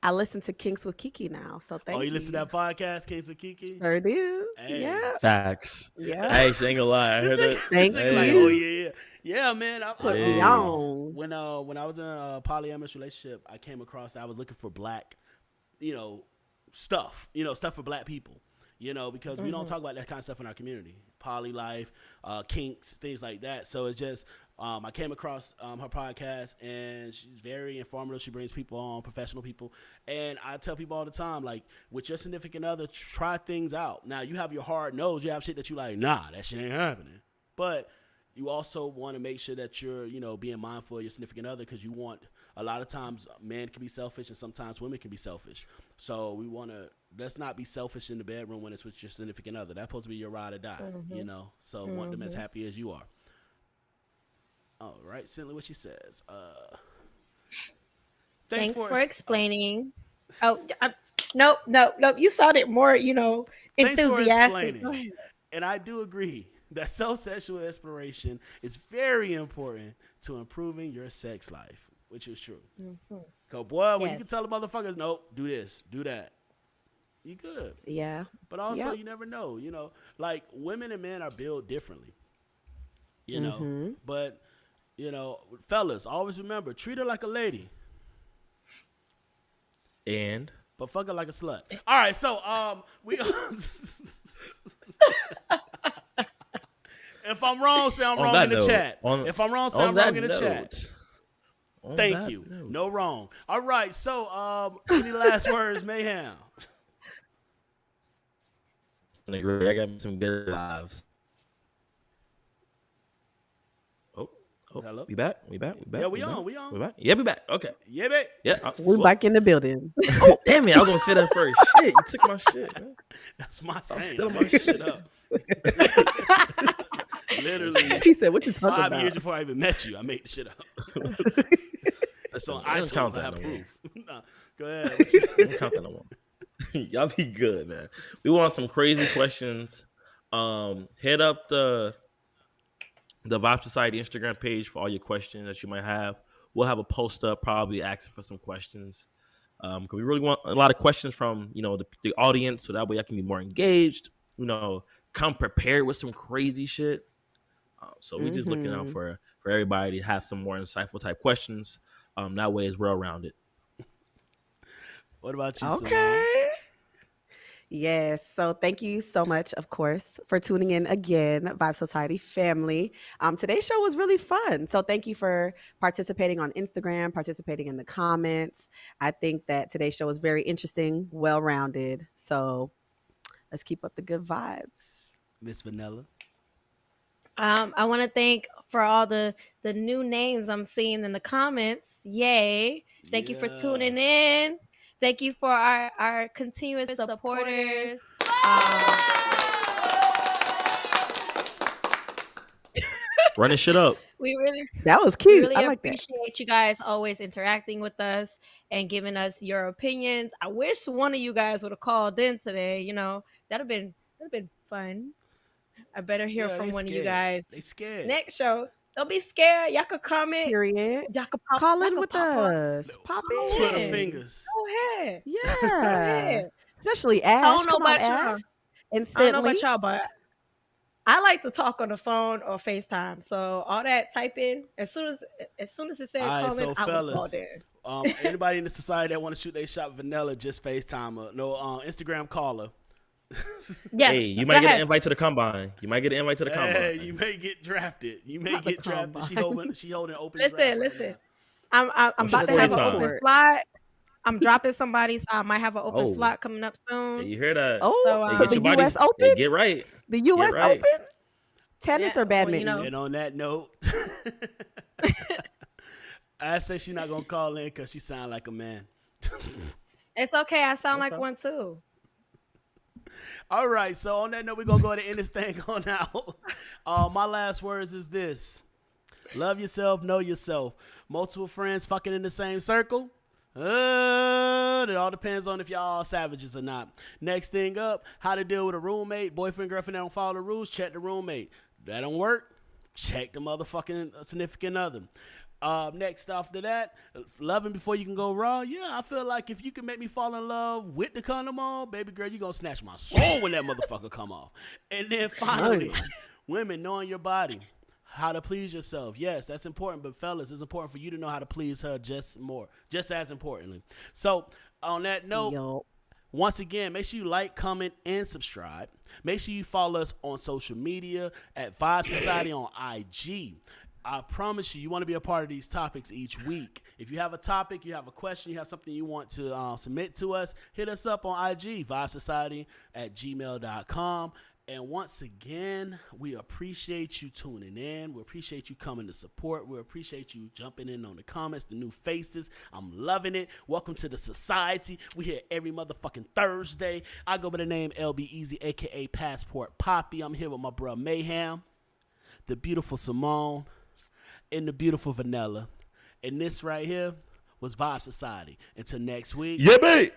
I listen to Kinks with Kiki now, so thank you. You listen to that podcast, Kings with Kiki? Sure do. Hey. Yeah. facts. Yeah. Hey, she ain't gonna lie. I heard that. Thank Like, you. oh yeah, man. Put Yeah. me on. When I was in a polyamorous relationship, I came across that I was looking for black, stuff, stuff for black people, because we don't talk about that kind of stuff in our community, poly life, kinks, things like that. So it's just, I came across her podcast, and she's very informative. She brings people on, professional people, and I tell people all the time, like, with your significant other, try things out. Now, you have your hard nose. You have shit that you like, nah, that shit ain't happening. But you also want to make sure that you're, being mindful of your significant other because you want, a lot of times men can be selfish and sometimes women can be selfish. So we want to, let's not be selfish in the bedroom when it's with your significant other. That's supposed to be your ride or die, So want them as happy as you are. All right, Cindy, what she says. Thanks for explaining. Nope. You sounded more, Thanks for enthusiastic. explaining. And I do agree that self-sexual exploration is very important to improving your sex life, which is true. Cause boy, when you can tell the motherfuckers, nope, do this, do that, you good. Yeah. But also, you never know. Like women and men are built differently. But fellas, always remember, treat her like a lady, And but fuck her like a slut. All right, so we. If I'm wrong, say I'm On wrong that in the note, chat. If I'm wrong, say I'm wrong in the chat. Thank you. No wrong. All right. So, any last words, Mayhem? I got some good lives. Oh, Hello? We back? We back? Yeah, we back? on. We on. We back? Yeah, we back. Okay. Yeah, babe. Yeah. We're back in the building. Oh, damn it. I was going to say that first. Shit, you took my shit, man. That's my I'm saying. stealing My my shit up. Literally, He said, "What you talking 5 about?" years before I even met you, I made the shit up. That's on I don't count iTunes. I that have no proof. more. Nah, go ahead. What you- I don't count that no more. Y'all be good, man. We want some crazy questions. Hit up the Vibe Society Instagram page for all your questions that you might have. We'll have a post up probably asking for some questions. Because we really want a lot of questions from the audience, so that way I can be more engaged. Come prepared with some crazy shit. So we just looking out for everybody to have some more insightful type questions. That way it's well rounded. What about you, Okay. Simone? Yes. So thank you so much, of course, for tuning in again, Vibe Society family. Today's show was really fun. So thank you for participating on Instagram, participating in the comments. I think that today's show was very interesting, well-rounded. So let's keep up the good vibes. Miss Vanilla. I want to thank for all the new names I'm seeing in the comments. Yay. Thank you for tuning in. Thank you for our continuous supporters. Running shit up. That was We cute. really I like that. appreciate you guys always interacting with us and giving us your opinions. I wish one of you guys would have called in today. That'd have been fun. I better hear Yeah, from they one of you scared. guys They scared. next show. Don't be scared. Y'all could comment. Period. Y'all could pop. Call y'all in could with pop on. us. Pop in. Twitter Yeah. fingers. Go ahead. Go Yeah. ahead. Especially I Ash. don't know Come on, about y'all. Ash. And I don't know Sidley. about y'all, but I like to talk on the phone or FaceTime. So all that typing, as soon as it All said right, call in, so I was called fellas, in. anybody in the society that want to shoot they shot vanilla, just FaceTime her. No, Instagram caller. Yes, Hey, you go might get an ahead. invite to the combine. You might get an invite to the Hey, combine. you may get drafted. You may Not the get drafted. combine. She holding open draft Listen, right listen. now. I'm What's your about The to 40 have an tennis open time? court. slot. I'm dropping somebody, so I might have an open Oh, slot coming up hey, soon. you hear that? Oh, So Hey, for get the your U.S. body. Open? Hey, get right. The Get U.S. right. Open? Tennis yeah, or well, badminton? And on that note, I say she's not gonna call in because she sound like a man. it's okay. I sound like Okay. one too. All right, so on that note, we're gonna go ahead and end this thing on out. My last words is this: love yourself, know yourself. Multiple friends fucking in the same circle. It all depends on if y'all all savages or not. Next thing up, how to deal with a roommate, boyfriend, girlfriend that don't follow the rules. Check the roommate. That don't work. Check the motherfucking significant other. Next after that, loving before you can go raw. Yeah, I feel like if you can make me fall in love with the condom on, baby girl, you gonna snatch my soul when that motherfucker come off. And then finally, women knowing your body, how to please yourself. Yes, that's important, but fellas, it's important for you to know how to please her just as importantly. So on that note, Yo. once again, make sure you like, comment, and subscribe. Make sure you follow us on social media at Vibe Society on IG. I promise you, you want to be a part of these topics each week. If you have a topic, you have a question, you have something you want to submit to us, hit us up on IG, vibesociety@gmail.com. And once again, we appreciate you tuning in. We appreciate you coming to support. We appreciate you jumping in on the comments, the new faces. I'm loving it. Welcome to the society. We here every motherfucking Thursday. I go by the name LB Easy, a.k.a. Passport Poppy. I'm here with my bro Mayhem, the beautiful Simone, and the beautiful Vanilla. And this right here was Vibe Society. Until next week. Yeah, babe.